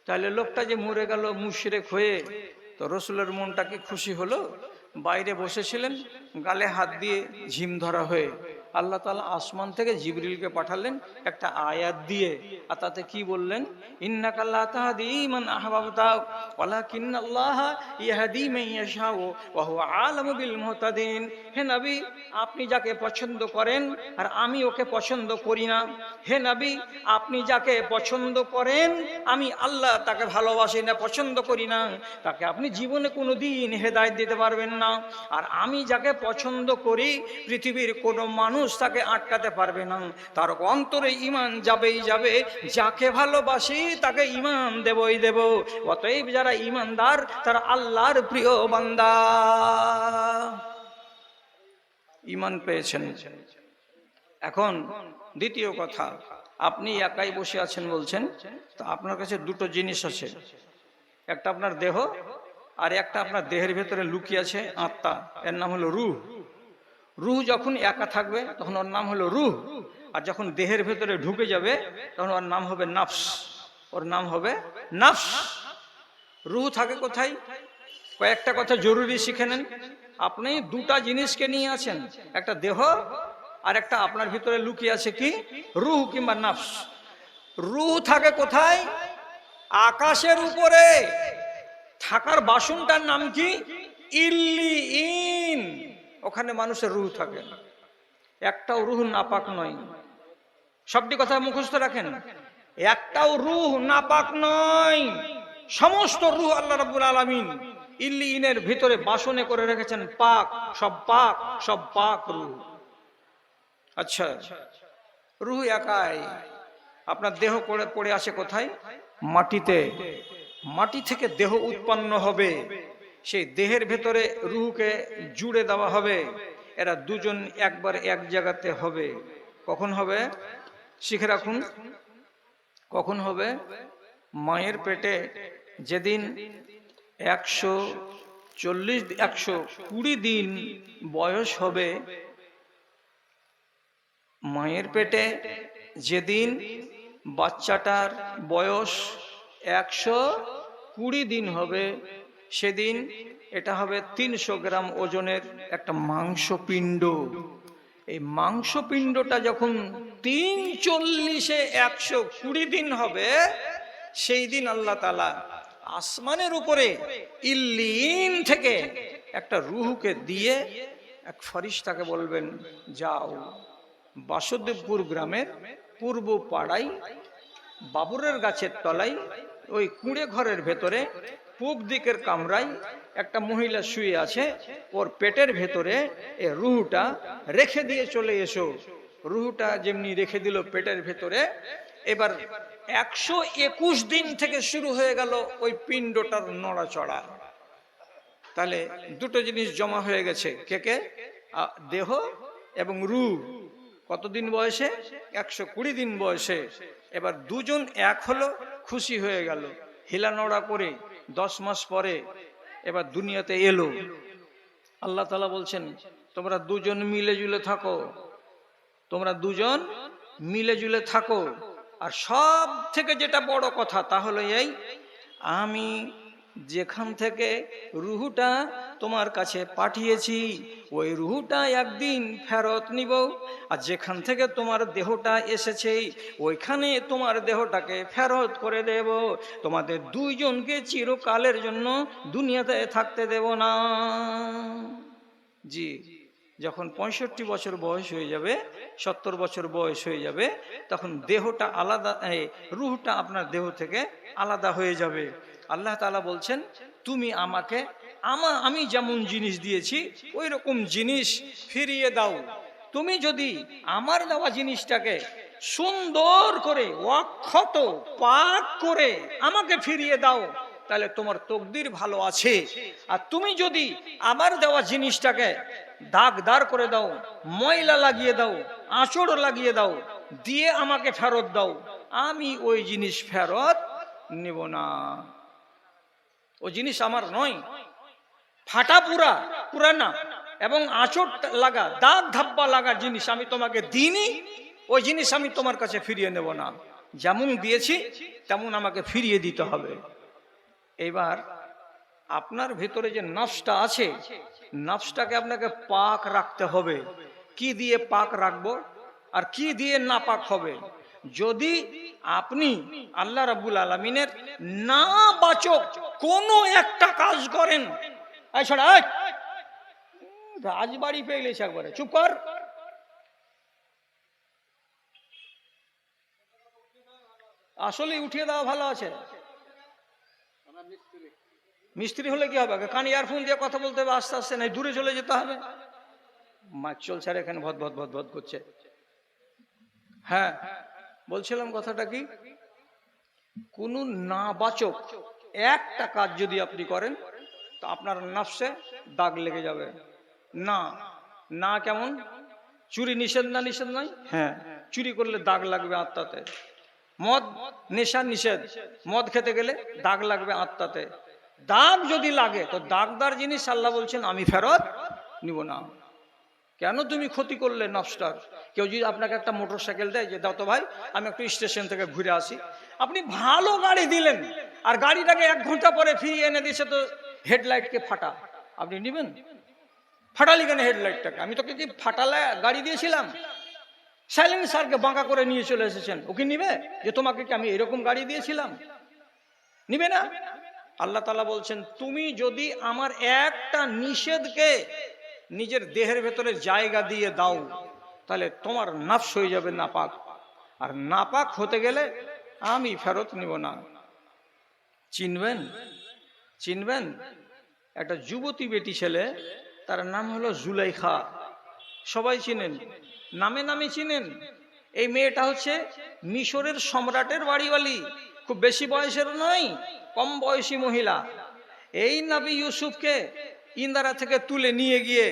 Speaker 1: তাহলে লোকটা যে মরে গেল মুশরিক হয়ে, তো রসুলের মনটা কি খুশি হলো? বাইরে বসেছিলেন, গালে হাত দিয়ে ঝিম ধরা হয়ে আল্লাহ তাআলা আসমান থেকে জিবরিলকে পাঠালেন একটা আয়াত দিয়ে। আর তাতে কি বললেন? ইন্নাকা লা তাহদি মান আহবাবতা ওয়ালাকিন্নাল্লাহা ইয়াহদি মান ইয়াশাউ ওয়া হুয়া আলামু বিল মুহতাদিন। হে নবী, আপনি যাকে পছন্দ করেন আর আমি ওকে পছন্দ করি না। হে নবী, আপনি যাকে পছন্দ করেন আমি আল্লাহ তাকে ভালোবাসি না, পছন্দ করি না, তাকে আপনি জীবনে কোনোদিন হেদায়েত দিতে পারবেন না। আর আমি যাকে পছন্দ করি পৃথিবীর কোনো মানুষ তাকে আটকাতে পারবে না। তার অন্তরে ঈমান যাবেই যাবে। যাকে ভালোবাসি তাকে ঈমান দেবই দেব। অতএব যারা ঈমানদার তারা আল্লাহর প্রিয় বান্দা। ঈমান পেয়েছেন। এখন দ্বিতীয় কথা, আপনি একাই বসে আছেন বলছেন, তো আপনার কাছে দুটো জিনিস আছে, একটা আপনার দেহ আর একটা আপনার দেহের ভেতরে লুকিয়ে আছে আত্মা, এর নাম হলো রূহ। রূহ যখন একা থাকবে তখন ওর নাম হলো রূহ, আর যখন দেহের ভেতরে ঢুকে যাবে তখন ওর নাম হবে নাফস। ওর নাম হবে নাফস। রূহ থাকে কোথায়? কয়েকটা কথা জরুরি শিখে নেন। আপনি দুটা জিনিসকে নিয়ে আছেন, একটা দেহ আর একটা আপনার ভিতরে লুকিয়ে আছে কি? রূহ কিংবা নাফস। রূহ থাকে কোথায়? আকাশের উপরে। থাকার বাসনটার নাম কি? ইল্লিয়িন। ওখানে মানুষের রূহ থাকে। একটাও রূহ নাপাক নয়। সবটি কথা মুখস্থ রাখেন, একটাও রূহ নাপাক নয়। সমস্ত রূহ আল্লাহ রাব্বুল আলামিন ইল্লিয়িনের ভিতরে বাসনে করে রেখেছেন পাক, সব পাক, সব পাক রূহ। আচ্ছা, রূহ একাই। আপনার দেহ পড়ে আসে কোথায়? মাটিতে। মাটি থেকে দেহ উৎপন্ন হবে, সেই দেহের ভেতরে রূহকে জুড়ে দেওয়া হবে। এরা দুজন একবার এক জায়গাতে হবে। কখন হবে? শিখে রাখুন, কখন হবে? মায়ের পেটে যেদিন 120 দিন বয়স হবে, মায়ের পেটে যেদিন বাচ্চাটার বয়স 120 দিন হবে, সেদিন এটা হবে 300 গ্রাম ওজনের একটা মাংসপিণ্ড। এই মাংসপিণ্ডটা যখন 340-এ 120 দিন হবে, সেই দিন আল্লাহ তাআলা আসমানের উপরে ইল্লিয়িন থেকে একটা রূহকে দিয়ে এক ফেরেশতাকে বলবেন, যাও বাসুদেবপুর গ্রামের পূর্ব পাড়ায় বাবুরের গাছের তলায় ওই কুঁড়ে ঘরের ভেতরে পূব দিকের কামরায় একটা মহিলা শুয়ে আছে, ওর পেটের ভেতরে এ রূহটা রেখে দিয়ে চলে এসো। রূহটা যেমনি রেখে দিল পেটের ভেতরে, এবার 121 দিন থেকে শুরু হয়ে গেল ওই পিণ্ডটার নড়াচড়া। তাহলে দুটো জিনিস জমা হয়ে গেছে, কে কে? দেহ এবং রূহ। কতদিন বয়সে? 120 দিন বয়সে। এবার দুজন এক হলো, খুশি হয়ে গেল, হিলানোড়া করে 10 মাস পরে এবার দুনিয়াতে এলো। আল্লাহ তাআলা বলছেন, তোমরা দুজন মিলে জুলে থাকো, তোমরা দুজন মিলে জুলে থাকো। আর সব থেকে যেটা বড় কথা তা হলো এই, আমি যেখান থেকে রূহটা তোমার কাছে পাঠিয়েছি ওই রূহটা একদিন ফেরত নিব, আর যেখান থেকে তোমার দেহটা এসেছে ওইখানে তোমার দেহটাকে ফেরত করে দেব। তোমাদের দুইজনকে চিরকালের জন্য দুনিয়াতে থাকতে দেব না। জি, যখন 65 বছর বয়স হয়ে যাবে, 70 বছর বয়স হয়ে যাবে, তখন দেহটা আলাদা, রুহটা আপনার দেহ থেকে আলাদা হয়ে যাবে। আল্লাহ তাআলা বলছেন, তুমি আমাকে আমি যেমন জিনিস দিয়েছি ওই রকম জিনিস ফিরিয়ে দাও। তুমি যদি আমার দেওয়া জিনিসটাকে সুন্দর করে অক্ষত পাক করে আমাকে ফিরিয়ে দাও, তাহলে তোমার তকদির ভালো আছে। আর তুমি যদি আমার দেওয়া জিনিসটাকে দাগদার করে দাও, ময়লা লাগিয়ে দাও, আঁচড় লাগিয়ে দাও, দিয়ে আমাকে ফেরত দাও, আমি ওই জিনিস ফেরত নেব না। ওই জিনিস আমার নয়। ফাটা পুরানা এবং আঁচড় লাগা, দাগ ধাব্বা লাগা জিনিস আমি তোমাকে দিইনি, ওই জিনিস আমি তোমার কাছে ফিরিয়ে নেব না। যেমন দিয়েছি তেমন আমাকে ফিরিয়ে দিতে হবে। এবার আপনার ভিতরে যে নফসটা আছে, নফসটাকে আপনাকে পাক রাখতে হবে। কি দিয়ে পাক রাখবো আর কি দিয়ে নাপাক হবে? যদি আপনি আল্লাহ রাব্বুল আলামিনের না বাচক কোনো একটা কাজ করেন, রাজবাড়ি পেয়ে গেছে একবারে, চুপ কর। আসলে উঠিয়ে দেওয়া ভালো আছে। মিস্ত্রি হলে কি হবে? কান ইয়ারফোন দিয়ে কথা বলতে হবে আস্তে আস্তে, নাই দূরে চলে যেতে হবে। মাইক চলছে আর এখানে ভদ ভদ ভদ ভদ করছে। হ্যাঁ, বলছিলাম কথাটা কি, কোন নাবাচক একটা কাজ যদি আপনি করেন তো আপনার নফসে দাগ লেগে যাবে। না না কেমন? চুরি নিষেধ না নিষেধ নয়? হ্যাঁ, চুরি করলে দাগ লাগবে আত্মাতে। মদ নেশা নিষেধ, মদ খেতে গেলে দাগ লাগবে আত্মাতে। দাগ যদি লাগে তো দাগদার জিনিস আল্লাহ বলছেন আমি ফেরত নিব না। কেন তুমি ক্ষতি করলে নফসটার? কেউ যদি আপনাকে একটা মোটর সাইকেল দেয়, যে দাও তো ভাই আমি একটু স্টেশন থেকে ঘুরে আসি, আপনি ভালো গাড়ি দিলেন আর গাড়িটাকে 1 ঘন্টা পরে ফিরিয়ে এনে দিয়েছে তো হেডলাইটকে ফাটা, আপনি নিবেন? ফাটালি কেন হেডলাইটটাকে? আমি তোকে কি ফাটালে গাড়ি দিয়েছিলাম? সাইলেন্সারকে বাঁকা করে নিয়ে চলে এসেছেন, ওকে নিবে? যে তোমাকে কি আমি এরকম গাড়ি দিয়েছিলাম? নিবে না। আল্লাহ তাআলা বলছেন, তুমি যদি আমার একটা নিষেধকে নিজের দেহের ভেতরে জায়গা দিয়ে দাও, তাহলে তোমার নফস হয়ে যাবে নাপাক। আর নাপাক হতে গেলে আমি ফেরত নিব না। চিনবেন? চিনবেন? একটা যুবতী বেটি ছেলে, তার নাম হলো জুলাইখা। সবাই চিনেন, নামে নামে চিনেন। এই মেয়েটা হচ্ছে মিশরের সম্রাটের বাড়িওয়ালি, খুব বেশি বয়সের নয়, কম বয়সী মহিলা। এই নবী ইউসুফকে ইন্দারা থেকে তুলে নিয়ে গিয়ে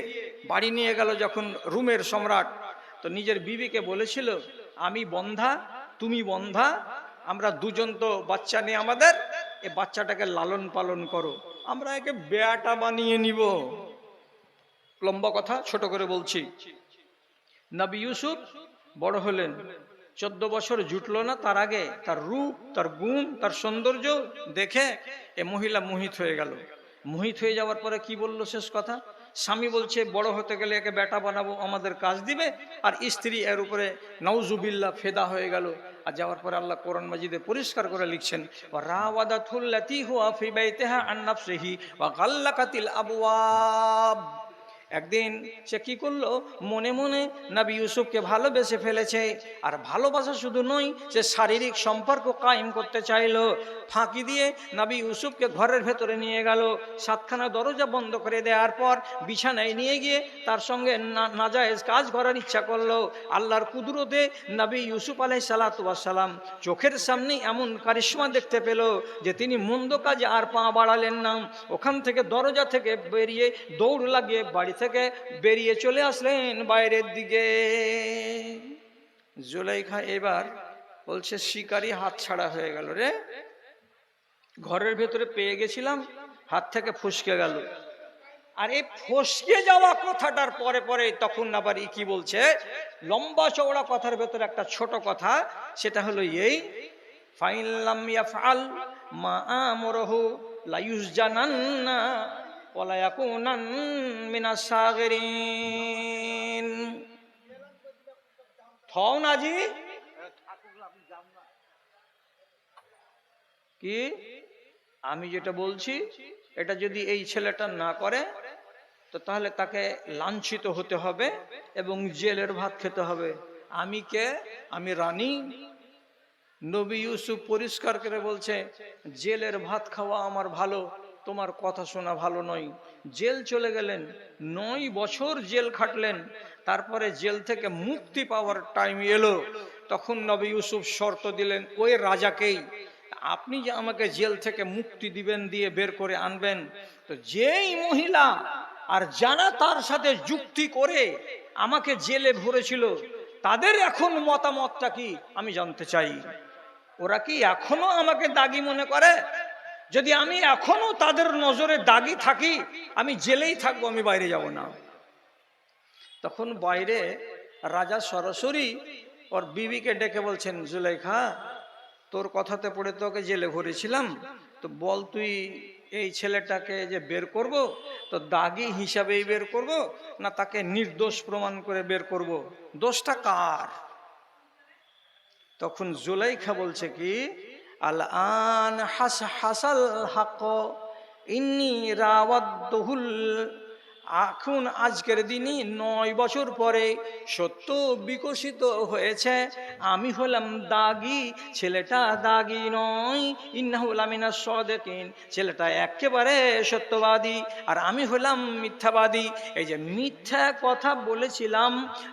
Speaker 1: বাড়ি নিয়ে গেল যখন রুমের সম্রাট, তো নিজের বিবিকে বলেছিল, আমি বন্ধা তুমি বন্ধা, আমরা দুজন তো বাচ্চা নেই আমাদের, এই বাচ্চাটাকে লালন পালন করো, আমরা একে বেয়াটা বানিয়ে নিব। লম্বা কথা ছোট করে বলছি। নবী ইউসুফ বড় হলেন, 14 বছর জুটলো না তার আগে তার রূপ, তার গুণ, তার সৌন্দর্য দেখে এ মহিলা মোহিত হয়ে গেল। মোহিত হয়ে যাওয়ার পরে কি বললো শেষ কথা? স্বামী বলছে বড় হতে গেলে একে বেটা বানাবো, আমাদের কাজ দিবে, আর স্ত্রী এর উপরে নাউজুবিল্লাহ ফেদা হয়ে গেল। আর যাওয়ার পরে আল্লাহ কোরআন মাজিদে পরিষ্কার করে লিখছেন, রাওয়াদাতুল্লাতী হুয়া ফি বাইতিহা আন নাফসিহি ওয়া গাল্লাকাতিল আবওয়াব। একদিন সে কি করলো, মনে মনে নবী ইউসুফকে ভালোবেসে ফেলেছে। আর ভালোবাসা শুধু নয়, সে শারীরিক সম্পর্ক কায়েম করতে চাইলো। ফাঁকি দিয়ে নবী ইউসুফকে ঘরের ভেতরে নিয়ে গেল, 7খানা দরজা বন্ধ করে দেওয়ার পর বিছানায় নিয়ে গিয়ে তার সঙ্গে নাজায়েজ কাজ করার ইচ্ছা করলো। আল্লাহর কুদরতে নবী ইউসুফ আলাইহিস সালাতু ওয়াস সালাম চোখের সামনে এমন কারিশমা দেখতে পেল যে তিনি মন্দ কাজে আর পা বাড়ালেন না। ওখান থেকে দরজা থেকে বেরিয়ে দৌড় লাগিয়ে বাড়ি থেকে বেরিয়ে চলে আসলেন বাইরের দিকে। জুলাইখা এবার বলছে, শিকারি হাত ছাড়া হয়ে গেল রে, ঘরের ভেতরে পেয়ে গেছিলাম, হাত থেকে ফসকে গেল। আর এই ফসকে যাওয়া কথাটার পরে পরে তখন আবার কি বলছে, লম্বা চওড়া কথার ভেতরে একটা ছোট কথা, সেটা হলো এই, ফাইন লাম ইয়াফআল মা আমরহু লা ইউসজানান্না ওয়া লা ইয়াকুনান মিনাস সাগিরিন। থও নাজি কি আমি যেটা বলছি, এটা যদি এই ছেলেটা না করে তো তাহলে তাকে লাঞ্ছিত হতে হবে এবং জেলের ভাত খেতে হবে। আমি কে? আমি রানী? নবী ইউসুফ পরিষ্কার করে বলছে, জেলের ভাত খাওয়া আমার ভালো, তোমার কথা শোনা ভালো নয়। জেল চলে গেলেন, 9 বছর জেল খাটলেন। তারপরে জেল থেকে মুক্তি পাওয়ার টাইম এলো, তখন নবী ইউসুফ শর্ত দিলেন ওই রাজাকেই, আপনি যে আমাকে জেল থেকে মুক্তি দিবেন, দিয়ে বের করে আনবেন, তো যেই মহিলা আর যারা তার সাথে যুক্তি করে আমাকে জেলে ভরেছিল তাদের এখন মতামতটা কি আমি জানতে চাই। ওরা কি এখনো আমাকে দাগী মনে করে? যদি আমি এখনো তাদের নজরে দাগী থাকি, আমি জেলেই থাকবো, আমি বাইরে যাব না। তখন বাইরে রাজা সরাসরি ওর বিবিকে ডেকে বলছেন, জুলেখা, তোর কথাতে পড়ে তোকে জেলে ভরেছিলাম, তো বল তুই এই ছেলেটাকে যে বের করব, তো দাগী হিসাবেই বের করব না তাকে নির্দোষ প্রমাণ করে বের করব, দোষটা কার? তখন জুলাইখা বলছে কি, আল আন হাসাল হাক ইন্নী রাওয়াদতুহুল, এখন আজকের দিনই 9 বছর পরে সত্য বিকশিত হয়েছে, আমি হলাম দাগী, ছেলেটা দাগী নয়। ইন্নাহু লামিনাস সাদিকিন, ছেলেটা একেবারে সত্যবাদী আর আমি হলাম মিথ্যাবাদী। এই যে মিথ্যা কথা বলেছিলাম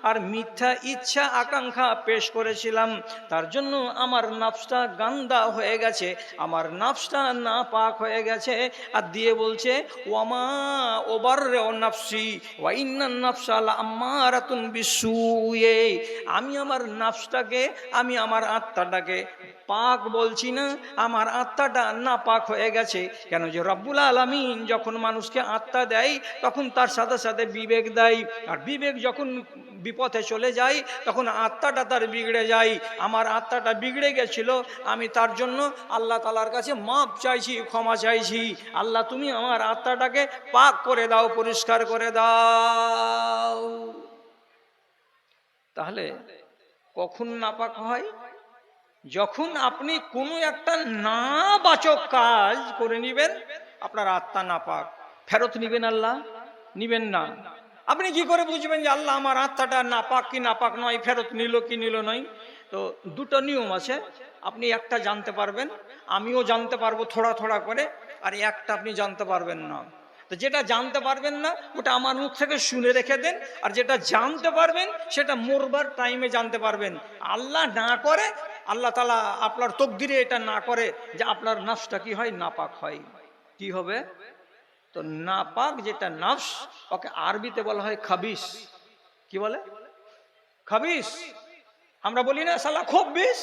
Speaker 1: আর মিথ্যা ইচ্ছা আকাঙ্ক্ষা পেশ করেছিলাম, তার জন্য আমার নফসটা গান্দা হয়ে গেছে, আমার নফসটা নাপাক হয়ে গেছে। আর দিয়ে বলছে, ওয়ামা ওবাররে নাফসি ওয়া ইন্নান নাফসা লাআম্মারাতুন বিসসুয়ে, আমি আমার নাফসটাকে, আমি আমার আত্মাটাকে পাক বলছি না, আমার আত্মাটা নাপাক হয়ে গেছে। কেন যে রব্বুল আলামিন যখন মানুষকে আত্মা দেয় তখন তার সাথে সাথে বিবেক দেয়, আর বিবেক যখন বিপথে চলে যায় তখন আত্মাটা তার বিগড়ে যায়। আমার আত্মাটা বিগড়ে গেছিল, আমি তার জন্য আল্লাহ তাআলার কাছে মাপ চাইছি, ক্ষমা চাইছি। আল্লাহ তুমি আমার আত্মাটাকে পাক করে দাও, পরিষ্কার করে দাও। তাহলে কখন নাপাক হয়? যখন আপনি কোনো একটা নাবাচক কাজ করে নিবেন, আপনার আত্মা নাপাক, ফেরত নিবেন আল্লাহ? নিবেন না। আপনি কি করে বুঝবেন যে আল্লাহ আমার আত্মাটা নাপাক কি নাপাক নয়, ফেরত নিল কি নিল নয়? তো দুটো নিয়ম আছে, আপনি একটা জানতে পারবেন, আমিও জানতে পারবো থোড়া থোড়া করে, আর একটা আপনি জানতে পারবেন না। তো যেটা জানতে পারবেন না ওটা আমার মুখ থেকে শুনে রেখে দেন, আর যেটা জানতে পারবেন সেটা মরবার টাইমে জানতে পারবেন। আল্লাহ না করে, আল্লাহ তাআলা আপনার তকদিরে এটা না করে যে আপনার নফসটা কি হয়, নাপাক হয়। কি হবে? তো নাপাক যেটা নফস, ওকে আরবিতে বলা হয় খাবিস। কি বলে? খাবিস। আমরা বলি না সালা খব্বিস,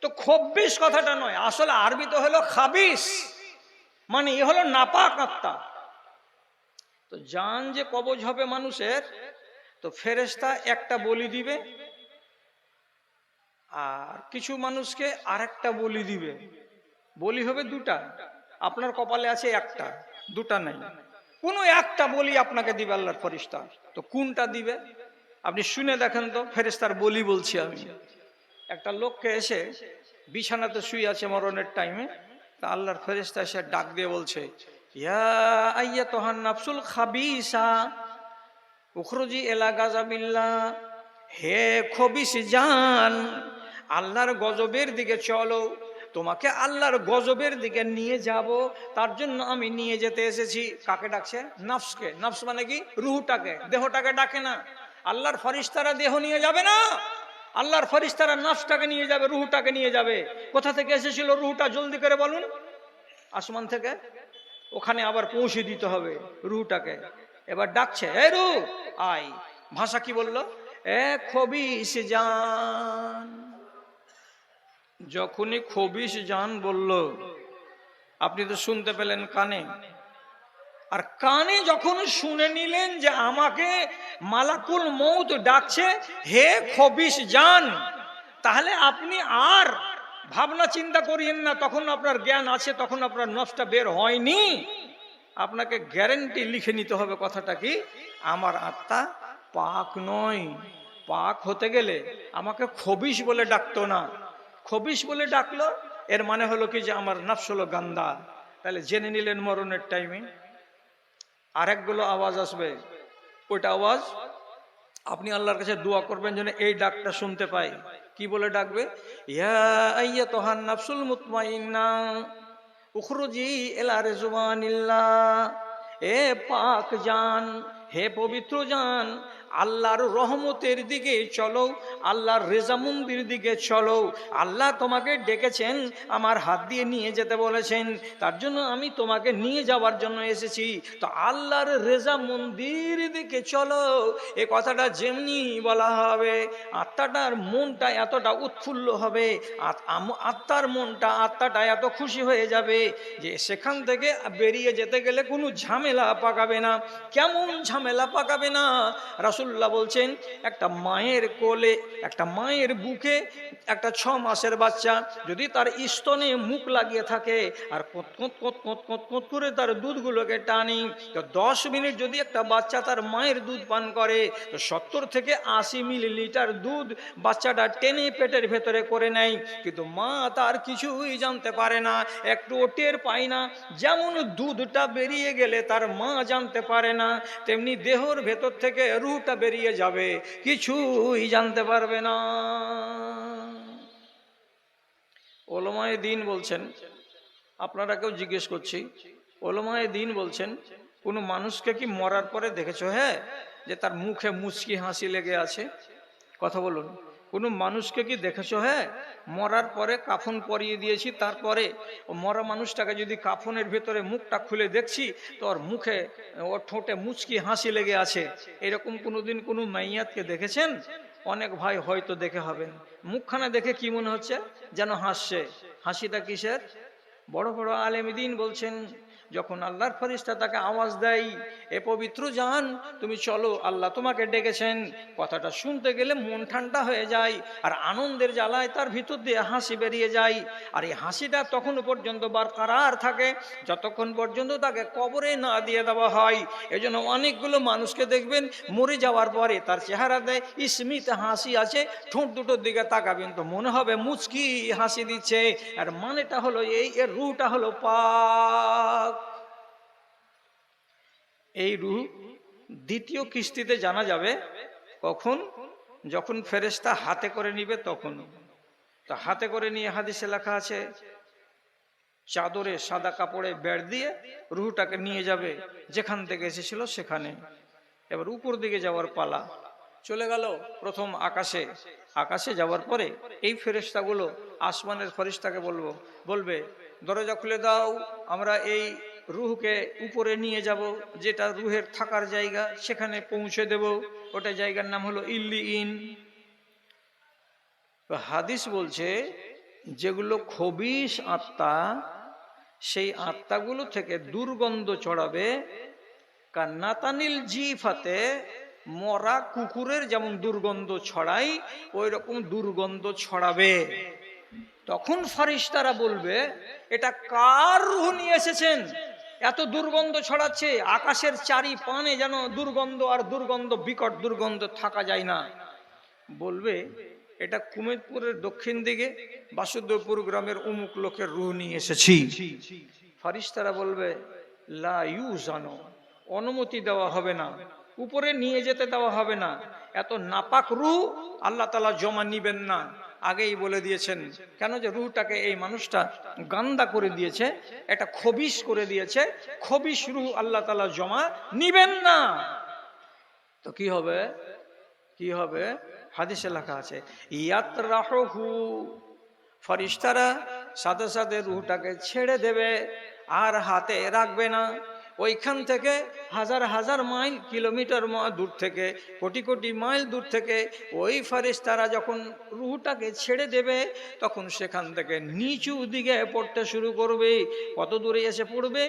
Speaker 1: তো খব্বিস কথাটা নয়, আসলে আরবিতে হলো খাবিস, মানে এ হলো নাপাক আত্মা। তো জান যে কবজ হবে মানুষের, তো ফেরেশতা একটা বলি দিবে, আর কিছু মানুষকে আরেকটা বলি দিবে। বলি হবে দুটা, আপনার কপালে আছে একটা, দুটা নাই, কোনো একটা বলি আপনাকে দিবে আল্লাহর ফেরেশতা। তো কোনটা দিবে আপনি শুনে দেখেন তো। ফেরেশতার বলি বলছি আমি। একটা লোককে এসে বিছানাতে শুয়ে আছে মরণের টাইমে, তা আল্লাহর ফেরেশতা এসে ডাক দিয়ে বলছে, ইয়া আইয়াতুহান নাফসুল খাবিসা উখরুজি ইলা গাযাবিল্লাহ, হে খবিস জান, আল্লাহর গজবের দিকে চলো, তোমাকে আল্লাহর গজবের দিকে নিয়ে যাব, তার জন্য আমি নিয়ে যেতে এসেছি। কাকে ডাকছে? নফসকে। নফস মানে কি? রুহটাকে, দেহটাকে ডাকে না। আল্লাহর ফেরেশতারা দেহ নিয়ে যাবে না, আল্লাহর ফেরেশতারা নফসটাকে নিয়ে যাবে, রুহটাকে নিয়ে যাবে। কোথা থেকে এসেছিল রুহটা জলদি করে বলুন? আসমান থেকে। ওখানে আবার পৌঁছে দিতে হবে রুহটাকে। এবার ডাকছে, এ রুহ আয়। ভাষা কি বললো? এ খবিস জান। যখনই খবিস জান বলল, আপনি তো শুনতে পেলেন কানে, আর কানে যখন শুনে নিলেন যে আমাকে মালাকুল মউত ডাকছে, হে খবিস জান, তাহলে আপনি আর ভাবনা চিন্তা করিয়েন না। তখন আপনার জ্ঞান আছে, তখন আপনার নফসটা বের হয়নি। আপনাকে গ্যারান্টি লিখে নিতে হবে কথাটা কি, আমার আত্মা পাক নয়। পাক হতে গেলে আমাকে খবিস বলে ডাকতো না। খবিস বলে ডাকলো, এর মানে হলো কি যে আমার নফস হলো গান্দা। তাহলে জেনে নিলেন মরণের টাইমে আরেকগুলো আওয়াজ আসবে, ওইটা আওয়াজ আপনি আল্লাহর কাছে দোয়া করবেন যেন এই ডাকটা শুনতে পাই। কি বলে ডাকবে? ইয়া আইয়াতুহান নাফসুল মুতমাইন্না উখরুজি ইলা রিজওয়ানিল্লাহ। এ পাক জান, হে পবিত্র জান, আল্লাহর রহমতের দিকে চলো, আল্লাহর রেজামন্দির দিকে চলো। আল্লাহ তোমাকে ডেকেছেন, আমার হাত দিয়ে নিয়ে যেতে বলেছেন, তার জন্য আমি তোমাকে নিয়ে যাওয়ার জন্য এসেছি। তো আল্লাহর রেজামন্দির দিকে চলো, এ কথাটা যেমনি বলা হবে আত্মাটার মনটা এতটা উৎফুল্ল হবে, আত্মার মনটা আত্মাটা এত খুশি হয়ে যাবে যে সেখান থেকে বেরিয়ে যেতে গেলে কোনো ঝামেলা পাকাবে না। কেমন ঝামেলা পাকাবে না? রাসূলুল্লাহ বলছেন, একটা মায়ের কোলে, একটা মায়ের বুকে একটা 6 মাসের বাচ্চা যদি তার স্তনে মুখ লাগিয়ে থাকে আর কোত কোত কোত কোত কোত কোত করে তার দুধগুলোকে টানি, তো 10 মিনিট যদি একটা বাচ্চা তার মায়ের দুধ পান করে, তো 70 থেকে 80 মিলিলিটার দুধ বাচ্চাটা টেনে পেটের ভেতরে করে নেয়। কিন্তু মা তার কিছুই জানতে পারে না, একটু টের পায় না। যেমন দুধটা বেরিয়ে গেলে তার মা জানতে পারে না, তেমনি দেহর ভেতর থেকে রুহটা বেরিয়ে যাবে, কিছুই জানতে পারবে না। ওলামায়ে দ্বীন বলছেন, আপনারাকেও জিজ্ঞেস করছি, ওলামায়ে দ্বীন বলছেন, কোনো মানুষকে কি মরার পরে দেখেছো হ্যাঁ যে তার মুখে মুচকি হাসি লেগে আছে? কথা বলুন, কোনো মানুষকে কি দেখেছো হ্যাঁ মরার পরে কাফন পরিয়ে দিয়েছি, তারপরে ও মরা মানুষটাকে যদি কাফনের ভেতরে মুখটা খুলে দেখছি তো ওর মুখে, ওর ঠোঁটে মুচকি হাসি লেগে আছে? এরকম কোনোদিন কোনো মাইয়াতকে দেখেছেন? অনেক ভাই হয়তো দেখে হবেন। মুখখানা দেখে কি মনে হচ্ছে? যেন হাসছে। হাসিটা কিসের? বড় বড় আলেম দ্বীন বলছেন, যখন আল্লাহর ফেরেশতা তাকে আওয়াজ দেয়, এ পবিত্র জান তুমি চলো, আল্লাহ তোমাকে ডেকেছেন, কথাটা শুনতে গেলে মন ঠান্ডা হয়ে যায় আর আনন্দের জ্বালায় তার ভিতর দিয়ে হাসি বেরিয়ে যায়। আর এই হাসিটা তখন পর্যন্ত বরকরার থাকে যতক্ষণ পর্যন্ত তাকে কবরে না দিয়ে দেওয়া হয়। এজন্য অনেকগুলো মানুষকে দেখবেন মরে যাওয়ার পরে তার চেহারাতে স্মিত হাসি আছে, ঠোঁট দুটোর দিকে তাকাবেন তো মনে হবে মুচকি হাসি দিচ্ছে। আর মানেটা হলো এই, এর রূহটা হলো পাক। এই রূহ দ্বিতীয় কিস্তিতে জানা যাবে কখন? যখন ফেরেশতা হাতে করে নিবে তখন। তো হাতে করে নিয়ে হাদিসে লেখা আছে চাদরে সাদা কাপড়ে বেড় দিয়ে রূহটাকে নিয়ে যাবে যেখান থেকে এসেছিল সেখানে। এবার উপর দিকে যাওয়ার পালা, চলে গেল প্রথম আকাশে। আকাশে যাওয়ার পরে এই ফেরেশতাগুলো আসমানের ফেরেশতাকে বলবে দরজা খুলে দাও, আমরা এই রূহকে উপরে নিয়ে যাব, যেটা রূহের থাকার জায়গা সেখানে পৌঁছে দেব। ওটা জায়গার নাম হলো ইল্লিয়িন। হাদিস বলছে যেগুলো খবিশ আত্মা, সেই আত্মাগুলো থেকে দুর্গন্ধ ছড়াবে কান্নাতানিল জিফাতে, মরা কুকুরের যেমন দুর্গন্ধ ছড়ায় ওই রকম দুর্গন্ধ ছড়াবে। তখন ফেরেশতারা বলবে এটা কার রূহ নিয়ে এসেছেন? এত দুর্গন্ধ ছড়াচ্ছে, আকাশের চারি পানে যেন দুর্গন্ধ আর দুর্গন্ধ, বিকট দুর্গন্ধ, থাকা যায় না। বলবে এটা কুমেদপুরের দক্ষিণ দিকে বাসুদেবপুর গ্রামের অমুক লোকের রূহ নিয়ে এসেছি। ফেরেশতারা বলবে লা ইউজানো, অনুমতি দেওয়া হবে না, উপরে নিয়ে যেতে দেওয়া হবে না, এত নাপাক রূহ আল্লাহ তাআলা জমা নিবেন না। আগেই বলে দিয়েছেন, কেন? যে রূহটাকে এই মানুষটা গান্দা করে দিয়েছে, এটা খবিশ করে দিয়েছে, খবিশ রূহ আল্লাহ তাআলা জমা নিবেন না। তো কি হবে? কি হবে? হাদিসে লেখা আছে ইয়াতরাহু, ফেরেশতারা সাথে সাথে রূহটাকে ছেড়ে দেবে আর হাতে রাখবে না। ওইখান থেকে হাজার হাজার মাইল, কিলোমিটার দূর থেকে, কোটি কোটি মাইল দূর থেকে ওই ফেরেশতারা যখন রূহটাকে ছেড়ে দেবে তখন সেখান থেকে নিচু দিকে পড়তে শুরু করবে। কত দূরে এসে পড়বে?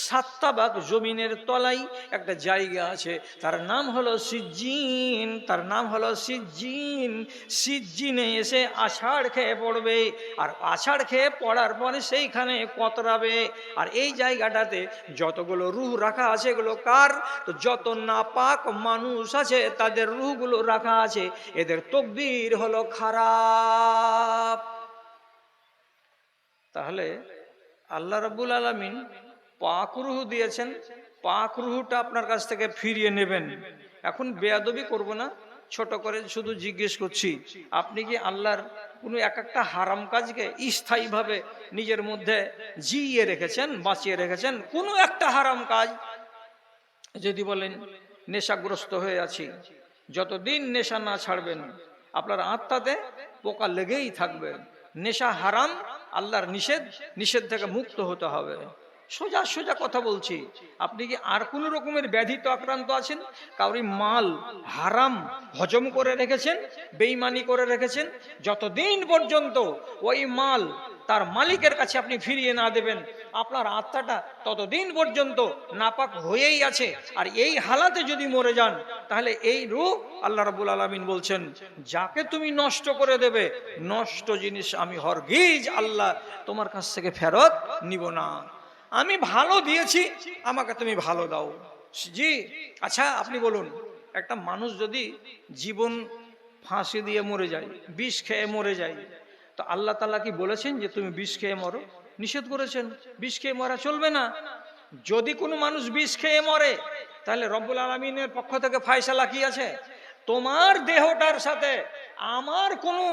Speaker 1: 7টা ভাগ জমিনের তলায় একটা জায়গা আছে, তার নাম হলো সিজ্জিন। তার নাম হলো সিজ্জিন। সিজ্জিনে এসে আছাড় খেয়ে পড়বে, আর আছাড় খেয়ে পড়ার পরে সেইখানে কতরাবে। আর এই জায়গাটাতে যতগুলো রূহ রাখা আছে এগুলো কার? তো যত নাপাক মানুষ আছে তাদের রূহগুলো রাখা আছে, এদের তকদির হলো খারাপ। তাহলে আল্লাহ রাব্বুল আলামিন পাক রূহ দিয়েছেন, পাক রুহটা আপনার কাছ থেকে ফিরিয়ে নেবেন। এখন বেয়াদবি করব না, ছোট করে শুধু জিজ্ঞেস করছি, আপনি কি আল্লাহর কোনো এক একটা হারাম কাজকে স্থায়ীভাবে নিজের মধ্যে জিইয়ে রেখেছেন, বাঁচিয়ে রেখেছেন? কোনো একটা হারাম কাজ যদি বলেন নেশাগ্রস্ত হয়ে আছি, যতদিন নেশা না ছাড়বেন আপনার আত্মাতে পোকা লেগেই থাকবে। নেশা হারাম, আল্লাহর নিষেধ, নিষেধ থেকে মুক্ত হতে হবে। সোজা সোজা কথা বলছি। আপনি কি আর কোন রকমের ব্যাধিতে আক্রান্ত আছেন? কাউরি মাল হারাম হজম করে রেখেছেন, বেঈমানি করে রেখেছেন, যতদিন পর্যন্ত ওই মাল তার মালিকের কাছে আপনি ফিরিয়ে না দেবেন, আপনার আত্মাটা ততদিন পর্যন্ত নাপাক হয়েই আছে। আর এই হালাতে যদি মরে যান, তাহলে এই রূহ আল্লাহ রাব্বুল আলামিন বলছেন, যাকে তুমি নষ্ট করে দেবে, নষ্ট জিনিস আমি হরগিজ আল্লাহ তোমার কাছ থেকে ফেরত নিব না। আমি ভালো দিয়েছি, আমাকে তুমি ভালো দাও। জি, আচ্ছা আপনি বলুন, একটা মানুষ যদি জীবন ফাঁসি দিয়ে মরে যায়, বিষ খেয়ে মরে যায়, তো আল্লাহ তাআলা কি বলেছেন যে তুমি বিষ খেয়ে মরো? নিষেধ করেছেন, বিষ খেয়ে মরা চলবে না। যদি কোনো মানুষ বিষ খেয়ে মরে, তাহলে রব্বুল আলামিনের পক্ষ থেকে ফায়সালা কি আছে? তোমার দেহটার সাথে আমার কোনো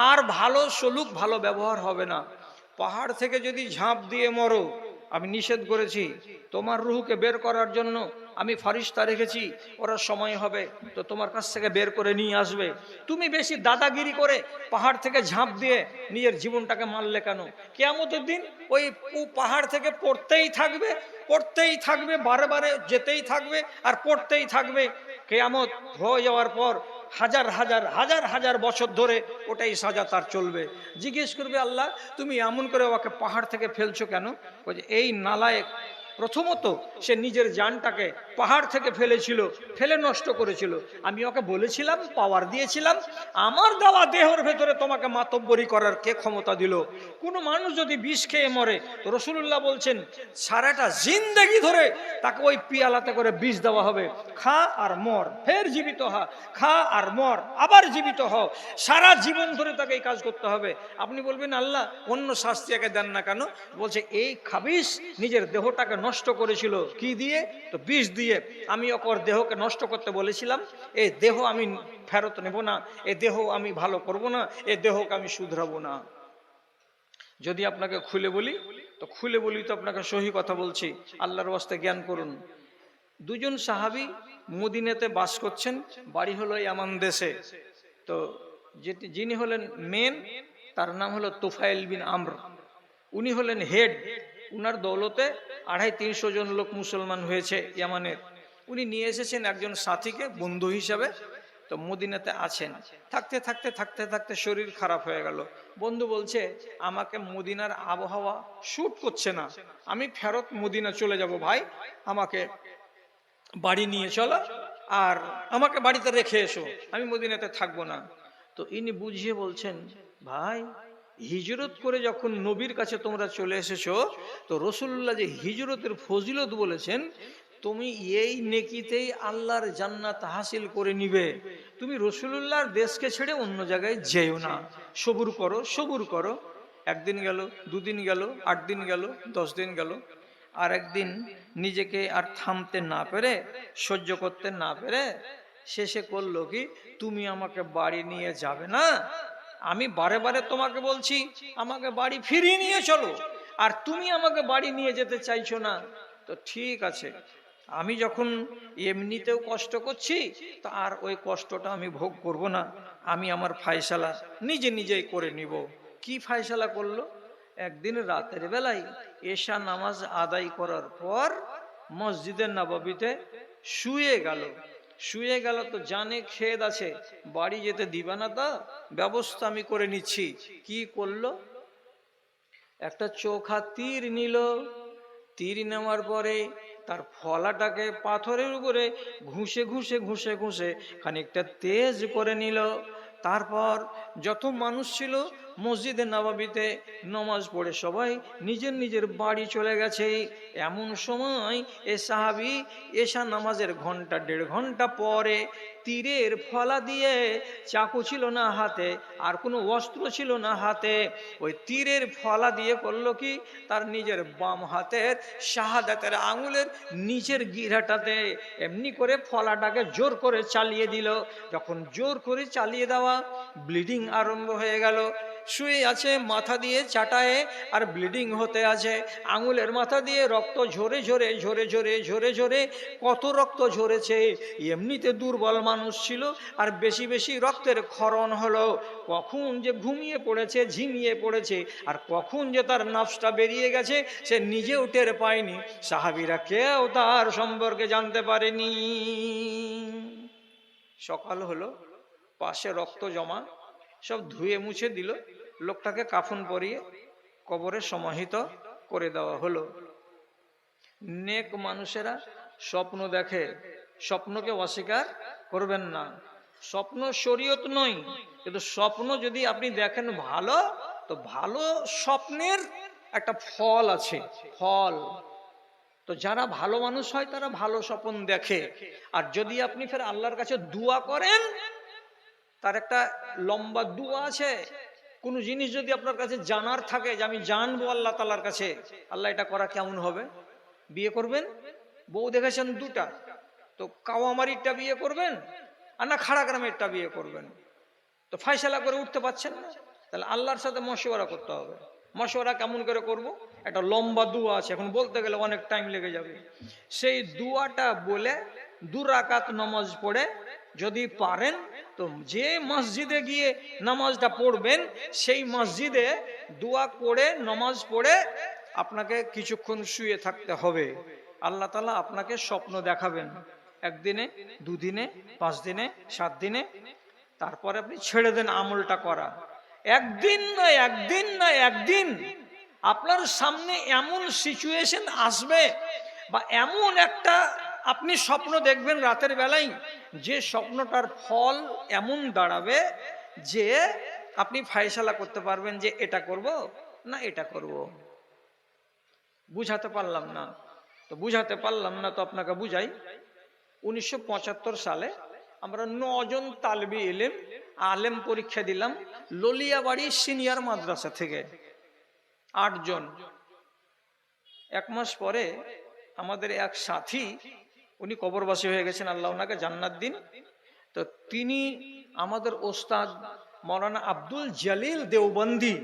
Speaker 1: আর ভালো সলুক, ভালো ব্যবহার হবে না। পাহাড় থেকে যদি ঝাঁপ দিয়ে মরো, আমি নিষেধ করেছি, তোমার রুহকে বের করার জন্য আমি ফারিস্তা রেখেছি, ওরা সময় হবে তো তোমার কাছ থেকে বের করে নিয়ে আসবে। তুমি বেশি দাদাগিরি করে পাহাড় থেকে ঝাঁপ দিয়ে নিজের জীবনটাকে মারলে কেন? কিয়ামতের দিন ওই পাহাড় থেকে পড়তেই থাকবে, পড়তেই থাকবে, বারে বারে যেতেই থাকবে আর পড়তেই থাকবে। কিয়ামত হয়ে যাওয়ার পর হাজার হাজার হাজার হাজার বছর ধরে ওটাই সাজা তার চলবে। জিজ্ঞেস করবে, আল্লাহ তুমি এমন করে ওকে পাহাড় থেকে ফেলছো কেন? বলছে, এই নালায়েক প্রথমত সে নিজের জানটাকে পাহাড় থেকে ফেলেছিল, ফেলে নষ্ট করেছিল। আমি ওকে বলেছিলাম, পাওয়ার দিয়েছিলাম, আমার দেওয়া দেহের ভেতরে তোমাকে মাতব্বরি করার কে ক্ষমতা দিল? কোনো মানুষ যদি বিষ খেয়ে মরে, তো রাসূলুল্লাহ বলছেন সারাটা জিন্দেগি ধরে তাকে ওই পিয়ালাতে করে বিষ দেওয়া হবে। খা আর মর, ফের জীবিত হ, খা আর মর, আবার জীবিত হ, সারা জীবন ধরে তাকে এই কাজ করতে হবে। আপনি বলবেন, আল্লাহ অন্য শাস্তি একে দেন না কেন? বলছে, এই খাবিস নিজের দেহটাকে নষ্ট করেছিল কি দিয়ে? তো বিষ দিয়ে। আমি ওর দেহকে নষ্ট করতে বলেছিলাম, এই দেহ আমি ফেরত নেব না, এই দেহ আমি ভালো করব না, এই দেহকে আমি শুধরাবো না। যদি আপনাকে খুলে বলি, তো খুলে বলি তো আপনাকে সহি কথা বলছি, আল্লাহর ওয়াস্তে জ্ঞান করুন। দুজন সাহাবী মদিনাতে বাস করছেন, বাড়ি হলো ইয়ামান দেশে। তো যিনি হলেন মেন, তার নাম হলো তুফাইল বিন আমর। উনি হলেন হেড, উনার দৌলতে 250-300 জন লোক মুসলমান হয়েছে ইয়ামানের। উনি নিয়ে এসেছেন একজন সাথীকে বন্ধু হিসাবে। তো মদিনাতে আছেন, থাকতে থাকতে থাকতে থাকতে শরীর খারাপ হয়ে গেল। বন্ধু বলছে, আমাকে মদিনার আবহাওয়া শুট করছে না, আমি ফেরত মদিনা চলে যাব ভাই, আমাকে বাড়ি নিয়ে চলো আর আমাকে বাড়িতে রেখে এসো, আমি মদিনাতে থাকবো না। তো ইনি বুঝিয়ে বলছেন, ভাই হিজরত করে যখন নবীর কাছে তোমরা চলে এসেছো, তো রাসূলুল্লাহ যে হিজরতের ফজিলত বলেছেন, তুমি এই নেকিতেই আল্লাহর জান্নাত হাসিল করে নিবে। তুমি রাসূলুল্লাহর দেশকে ছেড়ে অন্য জায়গায় যেও না, সবুর করো, সবুর করো। একদিন গেল, দুদিন গেল, 8 দিন গেল, 10 দিন গেল। আর একদিন নিজেকে আর থামতে না পেরে, সহ্য করতে না পেরে শেষে করলো কি, তুমি আমাকে বাড়ি নিয়ে যাবে না? আমি বারে বারে তোমাকে বলছি আমাকে বাড়ি ফিরিয়ে নিয়ে চলো, আর তুমি আমাকে বাড়ি নিয়ে যেতে চাইছো না। তো ঠিক আছে, আমি যখন এমনিতেও কষ্ট করছি, তো আর ওই কষ্টটা আমি ভোগ করব না, আমি আমার ফায়সালা নিজে নিজেই করে নিব। কি ফায়সালা করলো? একদিন রাতের বেলায় এশা নামাজ আদায় করার পর মসজিদে নববীতে শুয়ে গেল। শুয়ে গেল তো জানে খেদ আছে, বাড়ি যেতে দিবা না, তা ব্যবস্থা আমি করে নিচ্ছি। কি করলো? একটা চোখা তীর নিল। তীর নেওয়ার পরে তার ফলাটাকে পাথরের উপরে ঘুষে ঘুষে ঘুষে ঘুষে খানিকটা তেজ করে নিল। তারপর যত মানুষ ছিল মসজিদে নববীতে নামাজ পড়ে সবাই নিজের নিজের বাড়ি চলে গেছে। এমন সময় এ সাহাবী এশা নামাজের ঘন্টা 1.5 ঘন্টা পরে তীরের ফলা দিয়ে, চাকু ছিল না হাতে আর কোনো অস্ত্র ছিল না হাতে, ওই তীরের ফলা দিয়ে করলো কি, তার নিজের বাম হাতের শাহাদাতের আঙুলের নিচের গিরাটাতে এমনি করে ফলাটাকে জোর করে চালিয়ে দিল। যখন জোর করে চালিয়ে দেওয়া, ব্লিডিং আরম্ভ হয়ে গেল। শুয়ে আছে মাথা দিয়ে চাটায়ে আর ব্লিডিং হতে আছে, আঙুলের মাথা দিয়ে রক্ত ঝরে ঝরে ঝরে ঝরে ঝরে ঝরে কত রক্ত ঝরেছে। এমনিতে দুর্বল মানুষ ছিল আর বেশি বেশি রক্তের ক্ষরণ হলো। কখন যে ঘুমিয়ে পড়েছে, ঝিমিয়ে পড়েছে, আর কখন যে তার নফসটা বেরিয়ে গেছে সে নিজেও টের পায়নি, সাহাবীরা কেউ তার সম্পর্কে জানতে পারেনি। সকাল হলো, পাশে রক্ত জমা, সব ধুয়ে মুছে দিল, লোকটাকে কাফন পরিয়ে কবরে সমাহিত করে দেওয়া হলো। নেক মানুষেরা স্বপ্ন দেখে, স্বপ্নকে অস্বীকার করবেন না। স্বপ্ন শরীয়ত নয়, কিন্তু স্বপ্ন যদি আপনি দেখেন ভালো, তো ভালো স্বপ্নের একটা ফল আছে, ফল। তো যারা ভালো মানুষ হয় তারা ভালো স্বপ্ন দেখে। আর যদি আপনি ফের আল্লাহর কাছে দোয়া করেন, তার একটা লম্বা দোয়া আছে। কোন জিনিস যদি আপনার কাছে জানার থাকে যে আমি জানবো আল্লাহ তাআলার কাছে, আল্লাহ এটা করা কেমন হবে, বিয়ে করবেন, বউ দেখেছেন 2টা, তো কাওয়ামারিটা বিয়ে করবেন আর না খাড়া গ্রামেরটা বিয়ে করবেন, তো ফয়সালা করে উঠতে পারছেন না, তাহলে আল্লাহর সাথে মশওয়ারা করতে হবে। মশওয়ারা কেমন করে করব? একটা লম্বা দোয়া আছে, এখন বলতে গেলে অনেক টাইম লেগে যাবে। সেই দোয়াটা বলে 2 রাকাত নামাজ পড়ে যদি পারেন, তো যে মসজিদে গিয়ে নামাজটা পড়বেন সেই মসজিদে দোয়া করে নামাজ পড়ে আপনাকে কিছুক্ষণ শুয়ে থাকতে হবে। আল্লাহ তাআলা আপনাকে স্বপ্ন দেখাবেন, 1 দিনে, 2 দিনে, 5 দিনে, 7 দিনে। তারপরে আপনি ছেড়ে দেন আমলটা করা। একদিন না একদিন না একদিন আপনার সামনে এমন সিচুয়েশন আসবে বা এমন একটা আপনি স্বপ্ন দেখবেন রাতের বেলায়, যে স্বপ্নটার ফল এমন দাঁড়াবে যে আপনি ফয়সালা করতে পারবেন যে এটা করব না এটা করব। বুঝাতে পারলাম না? তো বুঝাতে পারলাম না তো আপনাকে বুঝাই। 1975 সালে আমরা 9 জন তালবি ইলম আলেম পরীক্ষা দিলাম ললিয়াবাড়ি সিনিয়র মাদ্রাসা থেকে, 8 জন। 1 মাস পরে আমাদের এক সাথী, উনি কবরবাসী হয়ে গেছেন, আল্লাহ ওনাকে জান্নাত দিন। তো তিনি আমাদের ওস্তাদ মৌলানা আব্দুল জলিল দেওবন্দি,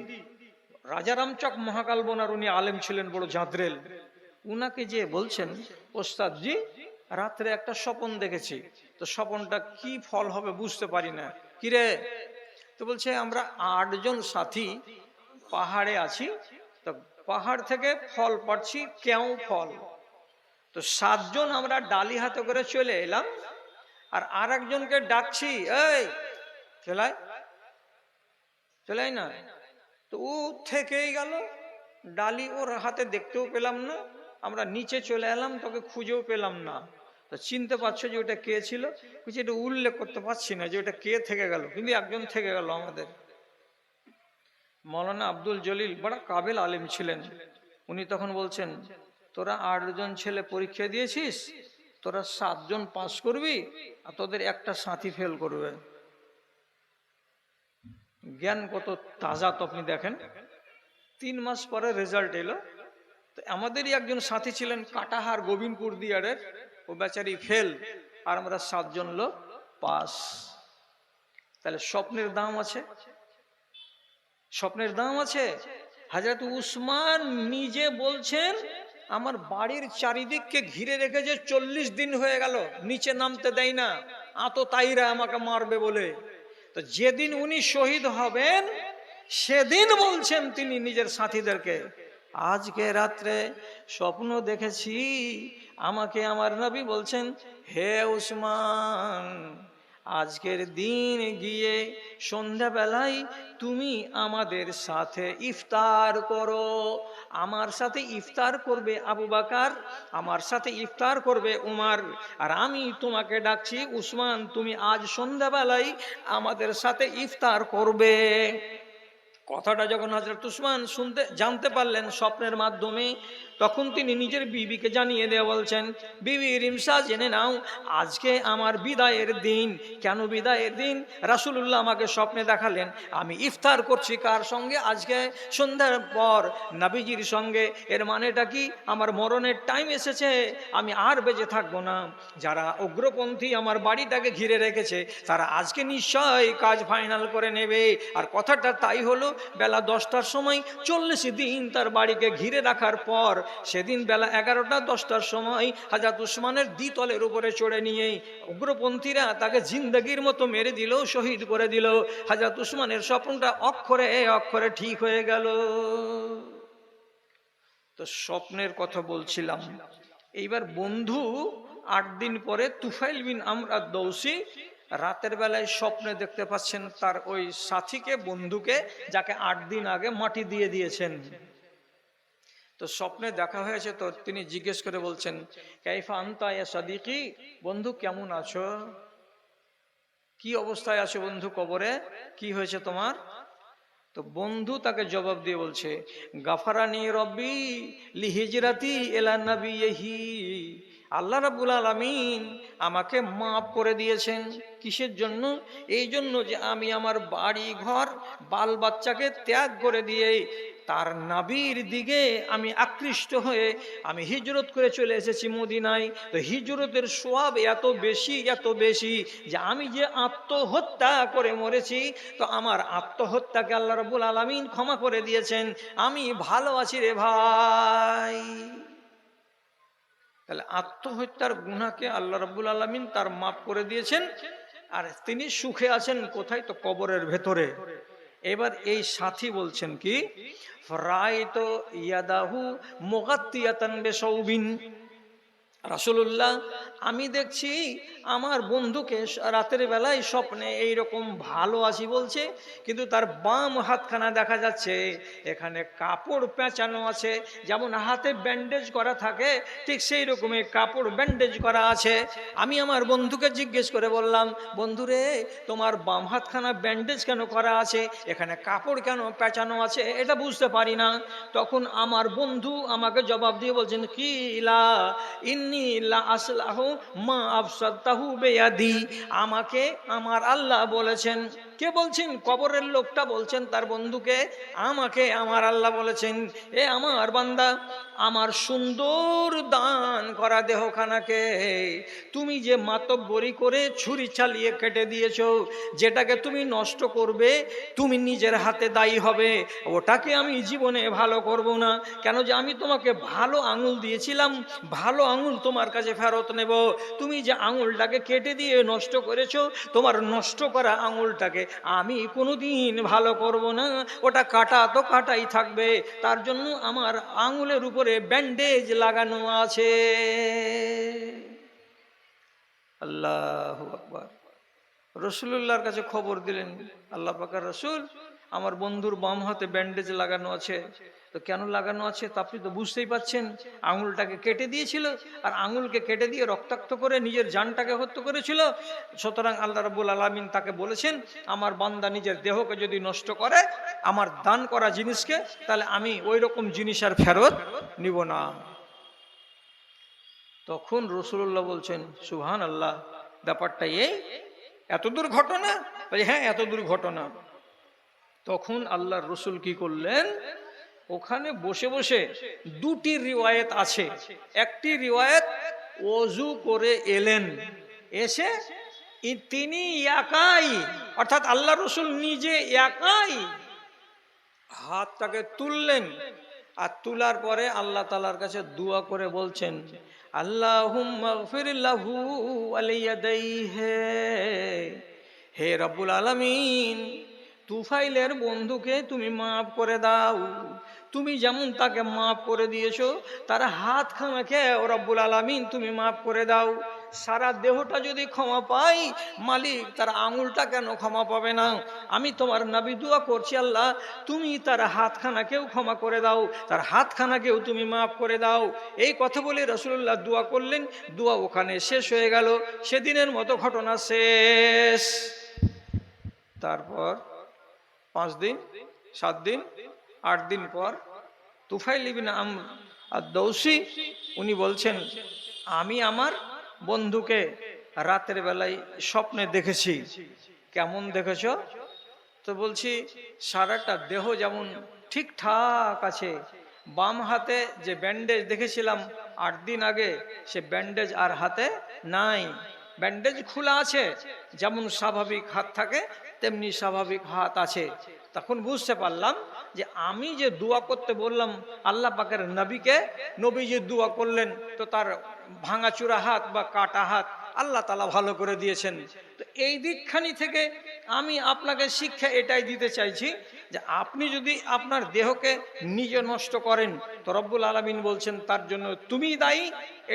Speaker 1: রাজারামচক মহাকালবনার উনি আলেম ছিলেন, বড় জাদরেল। উনাকে যে বলছেন, ওস্তাদ জি রাত্রে একটা স্বপন দেখেছি, তো স্বপনটা কি ফল হবে বুঝতে পারি না। কিরে? তো বলছে আমরা 8 জন সাথী পাহাড়ে আছি, তো পাহাড় থেকে ফল পাচ্ছি, কেউ ফল। তো 7 জন আমরা ডালি হাতে করে চলে এলাম, আর আরেকজনকে ডাকছি, এই চলাই চলাই না, তো ও থেকেই গেল, ডালি ওর হাতে দেখতেও পেলাম না, আমরা নিচে চলে এলাম, তোকে খুঁজেও পেলাম না। তো চিনতে পারছো যে ওটা কে ছিল? কিছু এটা উল্লেখ করতে পারছি না যে ওটা কে থেকে গেল, কিন্তু একজন থেকে গেল আমাদের। মৌলানা আব্দুল জলিল বড় কাবেল আলেম ছিলেন। উনি তখন বলছেন, তোরা 8 জন ছেলে পরীক্ষা দিয়েছিস, তোরা 7 জন পাস করবি আর তোদের একটা সাথী ফেল করবে। জ্ঞান কত তাজা তো আপনি দেখেন। 3 মাস পরে রেজাল্ট এলো, তো আমাদেরই একজন সাথী ছিলেন কাটাহার গোবিন্দপুর দিয়ারের, ও বেচারি ফেল, আর আমরা 7 জন লোক পাস। তাহলে স্বপ্নের দাম আছে, স্বপ্নের দাম আছে। হযরত উসমান নিজে বলছেন, আমার বাড়ির চারিদিককে ঘিরে রেখেছে, 40 দিন হয়ে গেল, নিচে নামতে দেয় না, আতো তাইরা আমাকে মারবে বলে। তো যেদিন উনি শহীদ হবেন সেদিন বলছেন তিনি নিজের সাথীদেরকে, আজকে রাত্রে স্বপ্ন দেখেছি, আমাকে আমার নবী বলছেন, হে উসমান, আজকের দিন গিয়ে সন্ধ্যাবেলায় তুমি আমাদের সাথে ইফতার করো। আমার সাথে ইফতার করবে আবু বকর, আমার সাথে ইফতার করবে উমর, আর আমি তোমাকে ডাকছি উসমান, তুমি আজ সন্ধ্যাবেলায় আমাদের সাথে ইফতার করবে। কথাটা যখন হযরত উসমান জানতে পারলেন স্বপ্নের মাধ্যমে, তখন তিনি নিজের বিবিকে জানিয়ে দিয়ে বলছেন, বিবি রিমসা জেনে নাও, আজকে আমার বিদায়ের দিন। কেন বিদায়ের দিন? রাসূলুল্লাহ আমাকে স্বপ্নে দেখালেন আমি ইফতার করছি কার সঙ্গে? আজকে সন্ধ্যার পর নবীজির সঙ্গে। এর মানেটা কি? আমার মরণের টাইম এসেছে, আমি আর বেঁচে থাকবো না। যারা উগ্রপন্থী আমার বাড়িটাকে ঘিরে রেখেছে তারা আজকে নিশ্চয়ই কাজ ফাইনাল করে নেবে। আর কথাটা তাই হলো। বেলা 10টার সময় 40 দিন তার বাড়িকে ঘিরে রাখার পর সেদিন বেলা 11টা 10টার সময় হযরত উসমানের দ্বিতলের উপরে চড়ে নিয়ে উগ্রপন্থীরা তাকে জিন্দগির মতো মেরে দিল, শহীদ করে দিল। হযরত উসমানের স্বপ্নটা অক্ষরে অক্ষরে ঠিক হয়ে গেল। তো স্বপ্নের কথা বলছিলাম। এইবার বন্ধু 8 দিন পরে তুফাইল বিন আমর আদ-দৌসি রাতের বেলায় স্বপ্নে দেখতে পাচ্ছেন তার ওই সাথীকে, বন্ধুকে, যাকে 8 দিন আগে মাটি দিয়ে দিয়েছেন। তো স্বপ্নে দেখা হয়েছে, তো তিনি জিজ্ঞেস করে বলছেন, কাইফা আনতা ইয়া সাদিকি, বন্ধু কেমন আছো? কি অবস্থায় আছো বন্ধু? কবরে কি হয়েছে তোমার? তো বন্ধু তাকে জবাব দিয়ে বলছে, গাফারানি রব্বি লিহিজরাতি ইলা নবিয়হি, আল্লাহ রাব্বুল আলামিন আমাকে মাফ করে দিয়েছেন। কিসের জন্য? এই জন্য যে আমি আমার বাড়ি ঘর বাল বাচ্চাকে ত্যাগ করে দিয়ে তার নবীর দিকে আমি আকৃষ্ট হয়ে আমি হিজরত করে চলে এসেছি মদিনায়। তো হিজরতের সওয়াব এত বেশি, এত বেশি যে আমি যে আত্মহত্যা করে মরেছি, তো আমার আত্মহত্যাকে আল্লাহ রাব্বুল আলামিন ক্ষমা করে দিয়েছেন। আমি ভালো আছি রে ভাই। তাহলে আত্মহত্যার গুনাহকে আল্লাহ রাব্বুল আলামিন তার মাফ করে দিয়েছেন, আর তিনি সুখে আছেন কোথায়? তো কবরের ভেতরে। এবার এই সাথী বলছেন কি, রাইতো ইয়াদাহু মুগাত্তিয়াতান বিসাউবিন, রাসূলুল্লাহ আমি দেখছি আমার বন্ধুকে রাতের বেলায় স্বপ্নে এইরকম ভালো আছি বলছে, কিন্তু তার বাম হাতখানা দেখা যাচ্ছে এখানে কাপড় পেঁচানো আছে, যেমন হাতে ব্যান্ডেজ করা থাকে ঠিক সেই রকমই কাপড় ব্যান্ডেজ করা আছে। আমি আমার বন্ধুকে জিজ্ঞেস করে বললাম, বন্ধুরে তোমার বাম হাতখানা ব্যান্ডেজ কেন করা আছে, এখানে কাপড় কেন পেঁচানো আছে, এটা বুঝতে পারি না। তখন আমার বন্ধু আমাকে জবাব দিয়ে বলছেন, কি লা ইন্নি লা আসলাহু মা আফসাদতাহু বিয়াদি, আমাকে আমার আল্লাহ বলেছেন। কে বলছেন? কবরের লোকটা বলছেন তার বন্ধুকে, আমাকে আমার আল্লাহ বলেছেন, এ আমার বান্দা, আমার সুন্দর দান করা দেহখানাকে তুমি যে মাতব্বরি করে ছুরি চালিয়ে কেটে দিয়েছো, যেটাকে তুমি নষ্ট করবে তুমি নিজের হাতে দায়ী হবে, ওটাকে আমি জীবনে ভালো করব না। কেন যে আমি তোমাকে ভালো আঙুল দিয়েছিলাম, ভালো আঙুল তোমার কাছে ফেরত নেব। তুমি যে আঙুলটাকে কেটে দিয়ে নষ্ট করেছো, তোমার নষ্ট করা আঙুলটাকে আমি কোনোদিন ভালো করব না, ওটা কাটা তো কাটাই থাকবে। তার জন্য আমার আঙুলের উপরে ব্যান্ডেজ লাগানো আছে। আল্লাহু আকবার। রাসূলুল্লাহর কাছে খবর দিলেন, আল্লাহ পাকের রাসূল, আমার বন্ধুর বাম হাতে ব্যান্ডেজ লাগানো আছে। তো কেন লাগানো আছে তা আপনি তো বুঝতেই পাচ্ছেন, আঙুলটাকে কেটে দিয়েছিল, আর আঙুলকে কেটে দিয়ে রক্তাক্ত করে নিজের জানটাকে হত্যা করেছিল। সুতরাং আল্লাহ রাব্বুল আলামিন তাকে বলেছেন, আমার বান্দা নিজের দেহকে যদি নষ্ট করে আমার দান করা জিনিসকে, তাহলে আমি ওই রকম জিনিস আর ফেরত নিব না। তখন রাসূলুল্লাহ বলছেন, সুবহানাল্লাহ, ব্যাপারটা এই এতদূর ঘটনা? হ্যাঁ, এতদূর ঘটনা। তখন আল্লাহর রাসূল কি করলেন, ওখানে বসে বসে দুটি রিওয়ায়েত আছে। একটি রিওয়ায়েত ওযু করে এলেন, এসে তিনি একাই, অর্থাৎ আল্লাহর রাসূল নিজে একাই হাতটাকে তুললেন, আর তোলার পরে আল্লাহ তাআলার কাছে দোয়া করে বলছেন, আল্লাহুম্মা গফির লাহু ওয়া লিয়াদাইহি, হে রব্বুল আলামিন, তুফাইলের বন্ধুকে তুমি মাফ করে দাও। তুমি যেমন তাকে মাফ করে দিয়েছো, তার হাত খানাকে ও রব্বুল আলামিন তুমি মাফ করে দাও। সারা দেহটা যদি ক্ষমা পাই, মালিক তার আঙুলটা কেন ক্ষমা পাবে না? আমি তোমার নবী দোয়া করছি, আল্লাহ তুমি তার হাতখানাকেও ক্ষমা করে দাও, তার হাতখানাকেও তুমি মাফ করে দাও। এই কথা বলে রাসূলুল্লাহ দোয়া করলেন, দোয়া ওখানে শেষ হয়ে গেল, সেদিনের মতো ঘটনা শেষ। তারপর 5 দিন 7 দিন 8 দিন পর তুফাইল ইবনে আমর আদ-দৌসি উনি বলছেন, আমি আমার বন্ধুকে রাতের বেলায় স্বপ্নে দেখেছি। কেমন দেখেছো? তো বলছি, সারাটা দেহ যেমন ঠিকঠাক আছে, বাম হাতে যে ব্যান্ডেজ দেখেছিলাম 8 দিন আগে, সে ব্যান্ডেজ আর হাতে নাই। ব্যান্ডেজ খোলা আছে, যেমন স্বাভাবিক হাত থাকে তেমনি স্বাভাবিক হাত আছে। তখন বুঝতে পারলাম যে আমি যে দোয়া করতে বললাম আল্লাহ পাকের নবীকে, নবী যে দোয়া করলেন, তো তার ভাঙাচুরা হাত বা কাটা হাত আল্লাহ তাআলা ভালো করে দিয়েছেন। তো এই দিকখানি থেকে আমি আপনাকে শিক্ষা এটাই দিতে চাইছি যে আপনি যদি আপনার দেহকে নিজে নষ্ট করেন, তো রব্বুল আলামিন বলছেন তার জন্য তুমি দায়ী,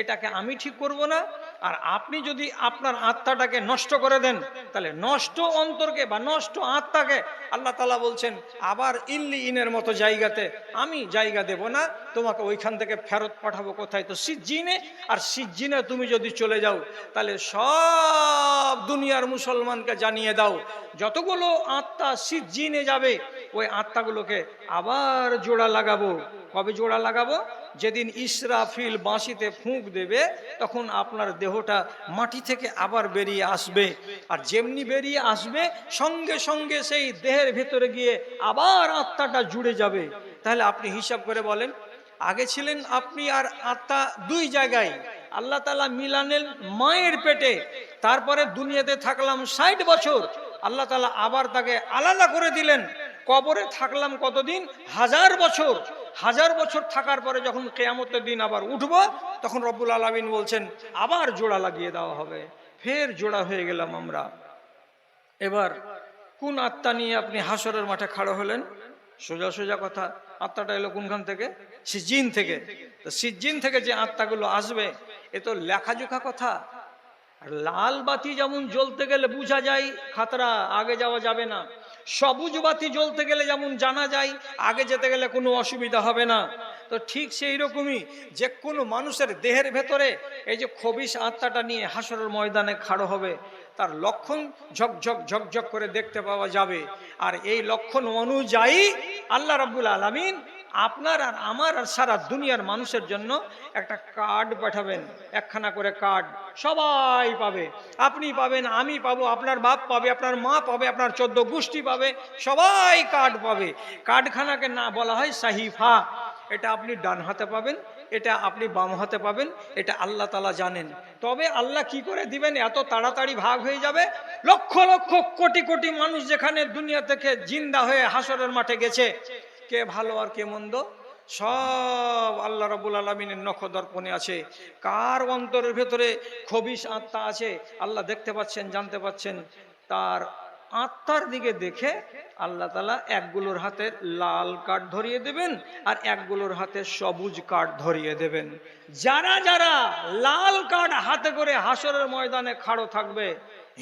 Speaker 1: এটাকে আমি ঠিক করব না। আর আপনি যদি আপনার আত্মাটাকে নষ্ট করে দেন, তাহলে নষ্ট অন্তরকে বা নষ্ট আত্মাকে আল্লাহ তাআলা বলছেন আবার ইল্লিনের মতো জায়গাতে আমি জায়গা দেব না, তোমাকে ওইখান থেকে ফেরত পাঠাবো কোথায়? তো সিজ্জিনে। আর সিজ্জিনে তুমি যদি চলে যাও, তাহলে সব দুনিয়ার মুসলমানকে জানিয়ে দাও, যতগুলো আত্মা সিজ্জিনে যাবে ওই আত্মাগুলোকে আবার জোড়া লাগাবো। কবে জোড়া লাগাবো? যেদিন ইসরাফিল বাঁশিতে ফুঁক দেবে, তখন আপনার দেহটা মাটি থেকে আবার বেরিয়ে আসবে। আর যেমনি বেরিয়ে আসবে, সঙ্গে সঙ্গে সেই দেহের ভেতরে গিয়ে আবার আত্মাটা জুড়ে যাবে। তাহলে আপনি হিসাব করে বলেন, আগে ছিলেন আপনি আর আত্মা দুই জায়গায়, আল্লাহ তাআলা মিলানেন মায়ের পেটে, তারপরে দুনিয়াতে থাকলাম 60 বছর, আল্লাহ তাআলা আবার তাকে আলাদা করে দিলেন। কবরে থাকলাম কতদিন? 1000 বছর। 1000 বছর থাকার পরে যখন কিয়ামতের দিন আবার উঠবো, তখন রব্বুল আলামিন বলছেন আবার জোড়া লাগিয়ে দেওয়া হবে। ফের জোড়া হয়ে গেলাম আমরা। এবার কোন আত্মা নিয়ে আপনি হাসরের মাঠে খাড়া হলেন? সোজা সোজা কথা, আত্মাটা এলো কোনখান থেকে? সিজ্জিন থেকে। তো সিজ্জিন থেকে যে আত্মাগুলো আসবে, এ তো লেখাজোখা কথা। আর লাল বাতি যেমন জ্বলতে গেলে বোঝা যায় খাতরা, আগে যাওয়া যাবে না। সবুজ বাতি জ্বলতে গেলে যেমন জানা যায় আগে যেতে গেলে কোনো অসুবিধা হবে না, তো ঠিক সেই রকমই যে কোনো মানুষের দেহের ভেতরে এই যে খবিশ আত্মাটা নিয়ে হাসরের ময়দানে খাড়ো হবে, তার লক্ষণ ঝকঝক ঝকঝক করে দেখতে পাওয়া যাবে। আর এই লক্ষণ অনুযায়ী আল্লাহ রাব্বুল আলামিন আপনার আর আমার আর সারা দুনিয়ার মানুষের জন্য একটা কার্ড পাঠাবেন, একখানা করে কার্ড সবাই পাবে। আপনি পাবেন, আমি পাবো, আপনার বাপ পাবে, আপনার মা পাবে, আপনার 14 গোষ্ঠী পাবে, সবাই কার্ড পাবে। কার্ডখানাকে না বলা হয় সাহিফা। এটা আপনি ডান হাতে পাবেন, এটা আপনি বাম হাতে পাবেন, এটা আল্লাহ তাআলা জানেন। তবে আল্লাহ কি করে দিবেন? এত তাড়াতাড়ি ভাগ হয়ে যাবে। লক্ষ লক্ষ কোটি কোটি মানুষ যেখানে দুনিয়া থেকে জিন্দা হয়ে হাসরের মাঠে গেছে, কে ভালো আর কে মন্দ সব আল্লাহ রাব্বুল আলামিনের নখদর্পণে আছে। কার অন্তরের ভেতরে খবিশ আত্মা আছে আল্লাহ দেখতে পাচ্ছেন, জানতে পাচ্ছেন। তার আত্মার দিকে দেখে আল্লাহ তাআলা একগুলোর হাতে লাল কার্ড ধরিয়ে দেবেন আর একগুলোর হাতে সবুজ কার্ড ধরিয়ে দেবেন। যারা যারা লাল কার্ড হাতে করে হাসরের ময়দানে খাড়ো থাকবে,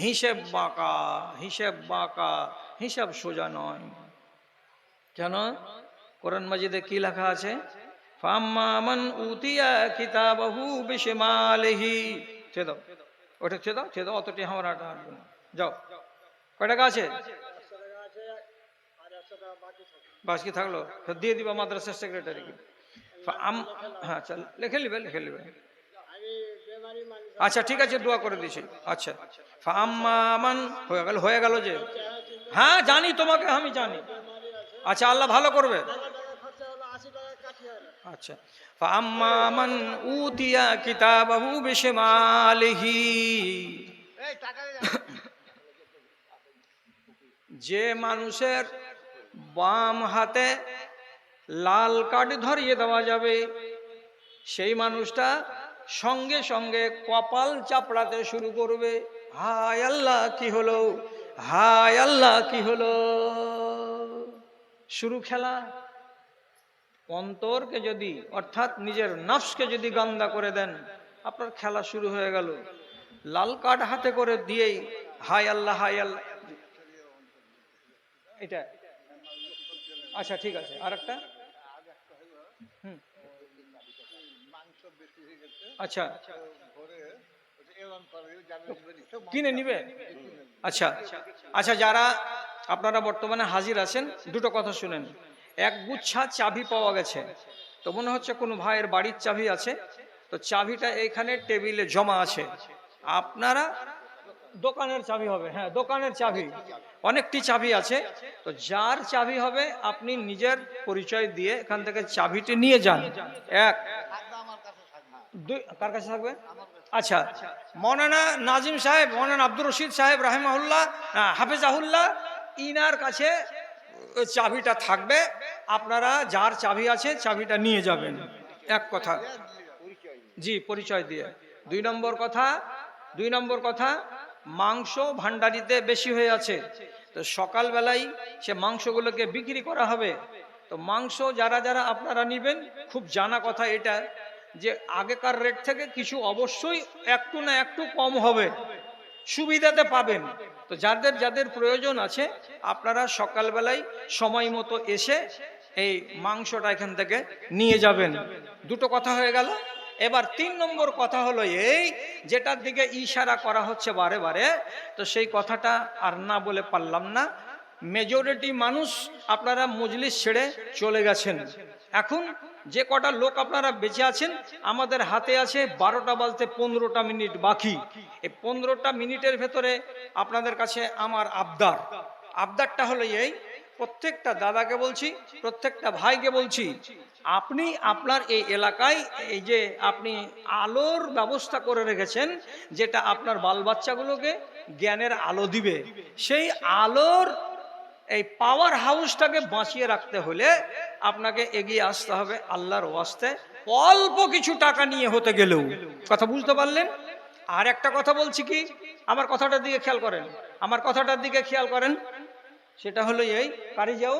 Speaker 1: হিসেব বাঁকা, হিসেব বাঁকা, হিসাব সোজা নয়। কেন? কোরআন মাজিদে কি লেখা আছে? ফাম্মা মান উতিয়া কিতাবাহু বিশিমালিহি। ছেড়ে দাও ওটা, ছেড়ে দাও, ছেড়ে দাও, অতটি আমার আটা আসবে না। যাও, কয় টাকা আছে? বাকি থাকলো দিয়ে দিবা মাদ্রাসার সেক্রেটারিকে। হ্যাঁ চল, লিখে নিবে, লিখে নিবে। আচ্ছা ঠিক আছে, দোয়া করে দিছি। আচ্ছা, ফাম্মা মান হয়ে গেল, হয়ে গেল যে। হ্যাঁ জানি, তোমাকে আমি জানি। আচ্ছা, আল্লাহ ভালো করবে। আচ্ছা, ফাম্মা মান উতিয়া কিতাবাহু বিশিমালিহি। যে মানুষের বাম হাতে লাল কার্ড ধরিয়ে দেওয়া যাবে, সেই মানুষটা সঙ্গে সঙ্গে কপাল চাপড়াতে শুরু করবে। হায় আল্লাহ কি হলো, হায় আল্লাহ কি হলো। শুরু খেলা। অন্তরকে যদি, অর্থাৎ নিজের নফসকে যদি গান্দা করে দেন, আপনার খেলা শুরু হয়ে গেল। লাল কার্ড হাতে করে দিয়েই হায় আল্লাহ, হায় আল্লাহ। এটা আচ্ছা ঠিক আছে, আরেকটা। আচ্ছা, কিনে নিবে। আচ্ছা আচ্ছা, যারা আপনারা বর্তমানে হাজির আছেন, দুটো কথা শুনেন। এক গুচ্ছা চাবি পাওয়া গেছে, তো মনে হচ্ছে কোনো ভাইয়ের বাড়ির চাবি আছে, তো চাবিটা এইখানে টেবিলে জমা আছে। আপনারা দোকানের চাবি হবে, হ্যাঁ দোকানের চাবি, অনেকটি চাবি আছে। তো যার চাবি হবে আপনি নিজের পরিচয় দিয়ে এখান থেকে চাবিটি নিয়ে যান। এক, দুই, কার কাছে থাকবে? আচ্ছা, মৌলানা নাজিম সাহেব, মৌলানা আব্দুর রশিদ সাহেব রাহিমাহুল্লাহ, হাফেজাহুল্লাহ, ইনার কাছে চাবিটা থাকবে। আপনারা যার চাবি আছে চাবিটা নিয়ে যাবেন। এক কথা, জি পরিচয় দিয়ে। দুই নম্বর কথা, মাংস ভান্ডারিতে বেশি হয়ে আছে, তো সকালবেলায় সে মাংসগুলোকে বিক্রি করা হবে। তো মাংস যারা যারা আপনারা নেবেন, খুব জানা কথা এটা যে আগেকার রেট থেকে কিছু অবশ্যই একটু না একটু কম হবে, সুবিধাতে পাবেন। তো যাদের যাদের প্রয়োজন আছে আপনারা সকালবেলায় সময় মতো এসে এই মাংসটা এখান থেকে নিয়ে যাবেন। দুটো কথা হয়ে গেল। এবার 3 নম্বর কথা হলো এই, যেটার দিকে ইশারা করা হচ্ছে বারে বারে, তো সেই কথাটা আর না বলে পারলাম না। মেজরিটি মানুষ আপনারা মজলিস ছেড়ে চলে গেছেন। এখন যে কটা লোক আপনারা বেঁচে আছেন, আমাদের হাতে আছে 12টা বাজতে 15টা মিনিট বাকি। এই 15টা মিনিটের ভেতরে আপনাদের কাছে আমার আবদারটা হলো এই, প্রত্যেকটা দাদাকে বলছি, প্রত্যেকটা ভাইকে বলছি, আপনি আপনার এই এলাকায় এই যে আপনি আলোর ব্যবস্থা করে রেখেছেন, যেটা আপনার বাল বাচ্চাগুলোকে জ্ঞানের আলো দিবে, সেই আলোর এই পাওয়ার হাউসটাকে বাঁচিয়ে রাখতে হলে আপনাকে এগিয়ে আসতে হবে আল্লাহর ওয়াস্তে, অল্প কিছু টাকা নিয়ে হতে গেলেও। কথা বুঝতে পারলেন? আর একটা কথা বলছি কি, আমার কথাটার দিকে খেয়াল করেন, আমার কথাটার দিকে খেয়াল করেন। সেটা হলো এই, কারি যাও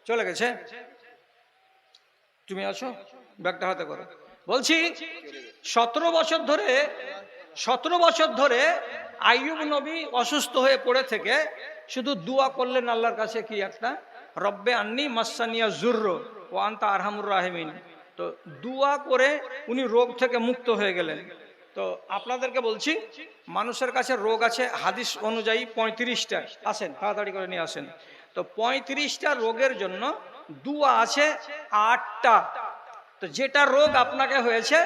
Speaker 1: চলে গেছে, তুমি আছো, ব্যাগটা হাতে করো। বলছি 17 বছর ধরে আইয়ুব নবী অসুস্থ হয়ে পড়ে থেকে শুধু দোয়া করলেন আল্লাহর কাছে, কি একটা, রব্বে আন্নি মাসানিয়া জুর্র ও আনতা আরহামুর রাহিমিন। তো দোয়া করে উনি রোগ থেকে মুক্ত হয়ে গেলেন। তো আপনাদেরকে বলছি, মানুষের কাছে রোগ আছে হাদিস অনুযায়ী 35টা, আসেন তাড়াতাড়ি করে নিয়ে আসেন। তো 35টা রোগের জন্য দোয়া আছে 8টা। তো যেটা রোগ আপনাকে হয়েছে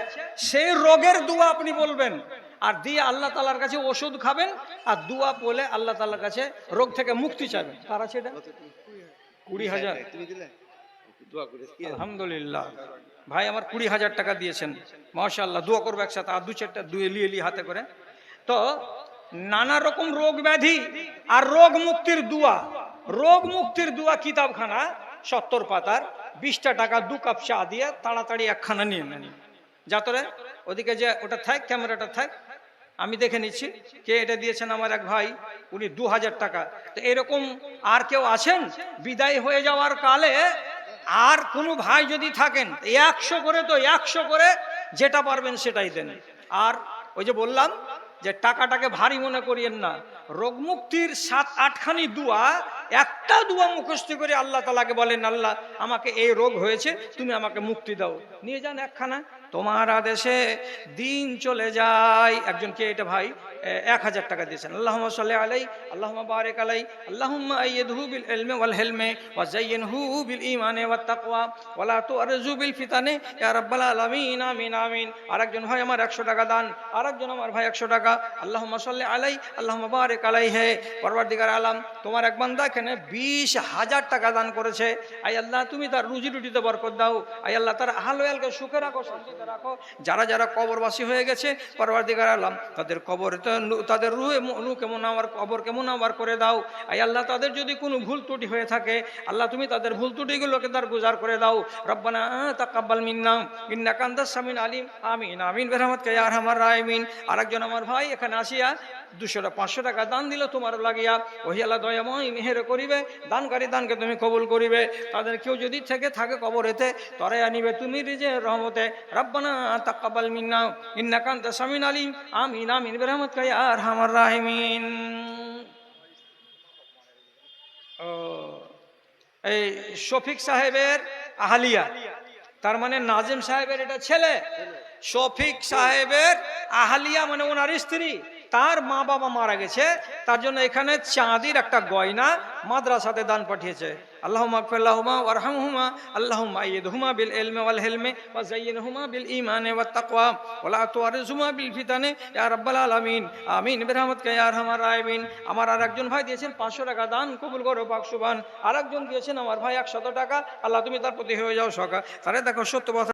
Speaker 1: সেই রোগের দোয়া আপনি বলবেন, আর দিয়ে আল্লাহ তাআলার কাছে ওষুধ খাবেন, আর দোয়া বলে আল্লাহ তাআলার কাছে রোগ থেকে মুক্তি চাইবেন। তার আছে এটা 20,000। আলহামদুলিল্লাহ, ভাই আমার 20,000 টাকা দিয়েছেন, মাশাআল্লাহ। দোয়া করবো একসাথে, আর 2-4টা দুয়ে লিয়ে হাতে করে। তো নানা রকম রোগ ব্যাধি আর রোগ মুক্তির দোয়া কিতাবখানা 70 পাতার, 20টা টাকা 2 কাপ চা দিয়ে তাড়াতাড়ি একখানা নিয়ে নেন। যাতরে ওদিকে যে ওটা থাক, ক্যামেরাটা থাক, আমি দেখে নিচ্ছি কে এটা দিয়েছেন। আমার এক ভাই, উনি 2000 টাকা। তো এরকম আর কেউ আছেন বিদায় হয়ে যাওয়ার কালে? আর কোনো ভাই যদি থাকেন 100 করে, তো 100 করে যেটা পারবেন সেটাই দেন। আর ওই যে বললাম যে টাকাটাকে ভারী মনে করিয়েন না, রোগ মুক্তির 7-8খানি দোয়া, একটা দোয়া মুখস্থ করে আল্লাহ তাআলাকে বলেন, আল্লাহ আমাকে এই রোগ হয়েছে, তুমি আমাকে মুক্তি দাও, নিয়ে যান একখানা, তোমার আদেশে দিন চলে যায়। একজনকে এটা ভাই 1000 টাকা দিয়েছেন। আল্লাহুম্মা সাল্লি আলাই, আল্লাহুম্মা বারিক আলাই, আল্লাহুম্মা আইয়িদহু বিল ইলমি ওয়াল হিলমি ওয়া যায়্যিনহু বিল ঈমানি ওয়াত তাকওয়া ওয়া লা তুরজু বিল ফিতানি ইয়া রাব্বাল আলামিন, আমিন আমিন। আরেকজন ভাই আমার 100 টাকা দান, আরেকজন আমার ভাই 100 টাকা। আল্লাহুম্মা সাল্লি আলাই, আল্লাহুম্মা বারিক আলাইহি। পরওয়ারদিগার আলম, তোমার এক বান্দা এখানে 20,000 টাকা দান করেছে, আই আল্লাহ তুমি তার রুজি রুটিতে বরকত দাও, আই আল্লাহ তার আহল ওয়ালকে সুখে রাখো, শান্তিতে রাখো। যারা যারা কবরবাসী হয়ে গেছে পরওয়ারদিগার আলম, তাদের কবরে, তাদের রূহকে মুনাওয়ার, কবরকে মুনাওয়ার করে দাও। আই আল্লাহ তাদের যদি কোনো ভুল ত্রুটি হয়ে থাকে, আল্লাহ তুমি তাদের ভুল ত্রুটিগুলোকে দারগুজার করে দাও। রব্বানা তাকাব্বাল মিন্না ইন্নাকা আনতাস সামিউল আলিম, আমিন আমিন বিরহমাতিকা ইয়া আরহামার রাহিমিন। আরেকজন আমার ভাই এখানে আসিয়া 200-500 টাকা দান দিল তোমার লাগিয়া, ওহি আল্লাহ দয়াময় মেহের করিবে, দানকারী দানকে তুমি কবুল করিবে। তাদের কেউ যদি থেকে থাকে কবরেতে, তরে আনিবে তুমি রিজের রহমতে। রব্বানা তাকাব্বাল মিন্না ইন্নাকা আনতাস সামিউল আলিম, আমিন আমিন বিরহমাতিকা ইয়া আরহামার রাহিমিন। এই শফিক সাহেবের আহলিয়া, তার মানে নাজিম সাহেবের এটা ছেলে। শফিক সাহেবের আহলিয়া মানে ওনার স্ত্রী, তার মা বাবা মারা গেছে, তার জন্য এখানে চাঁদির একটা গয়না মাদ্রাসাতে দান পাঠিয়েছে। আল্লাহুম্মা আগফিরলাহুমা ওয়ারহামহুমা আল্লাহুম্মা আইয়িদহুমা বিল ইলমি ওয়াল হিলমি ওয়া যায়্যিনহুমা বিল ঈমানি ওয়াত তাকওয়া ওয়া লা তুআরিজহুমা বিল ফিতানি ইয়া রাব্বাল আলামিন আমিন বিরহমাতিকা ইয়া আরহামার রাহিমিন। আমার আরেকজন ভাই দিয়েছেন 500 টাকা দান, কবুল করো পাক সুবহান। আরেকজন দিয়েছেন আমার ভাই 100 টাকা, আল্লাহ তুমি তার প্রতি হয়ে যাও সকা। তাহলে দেখো সত্য কথা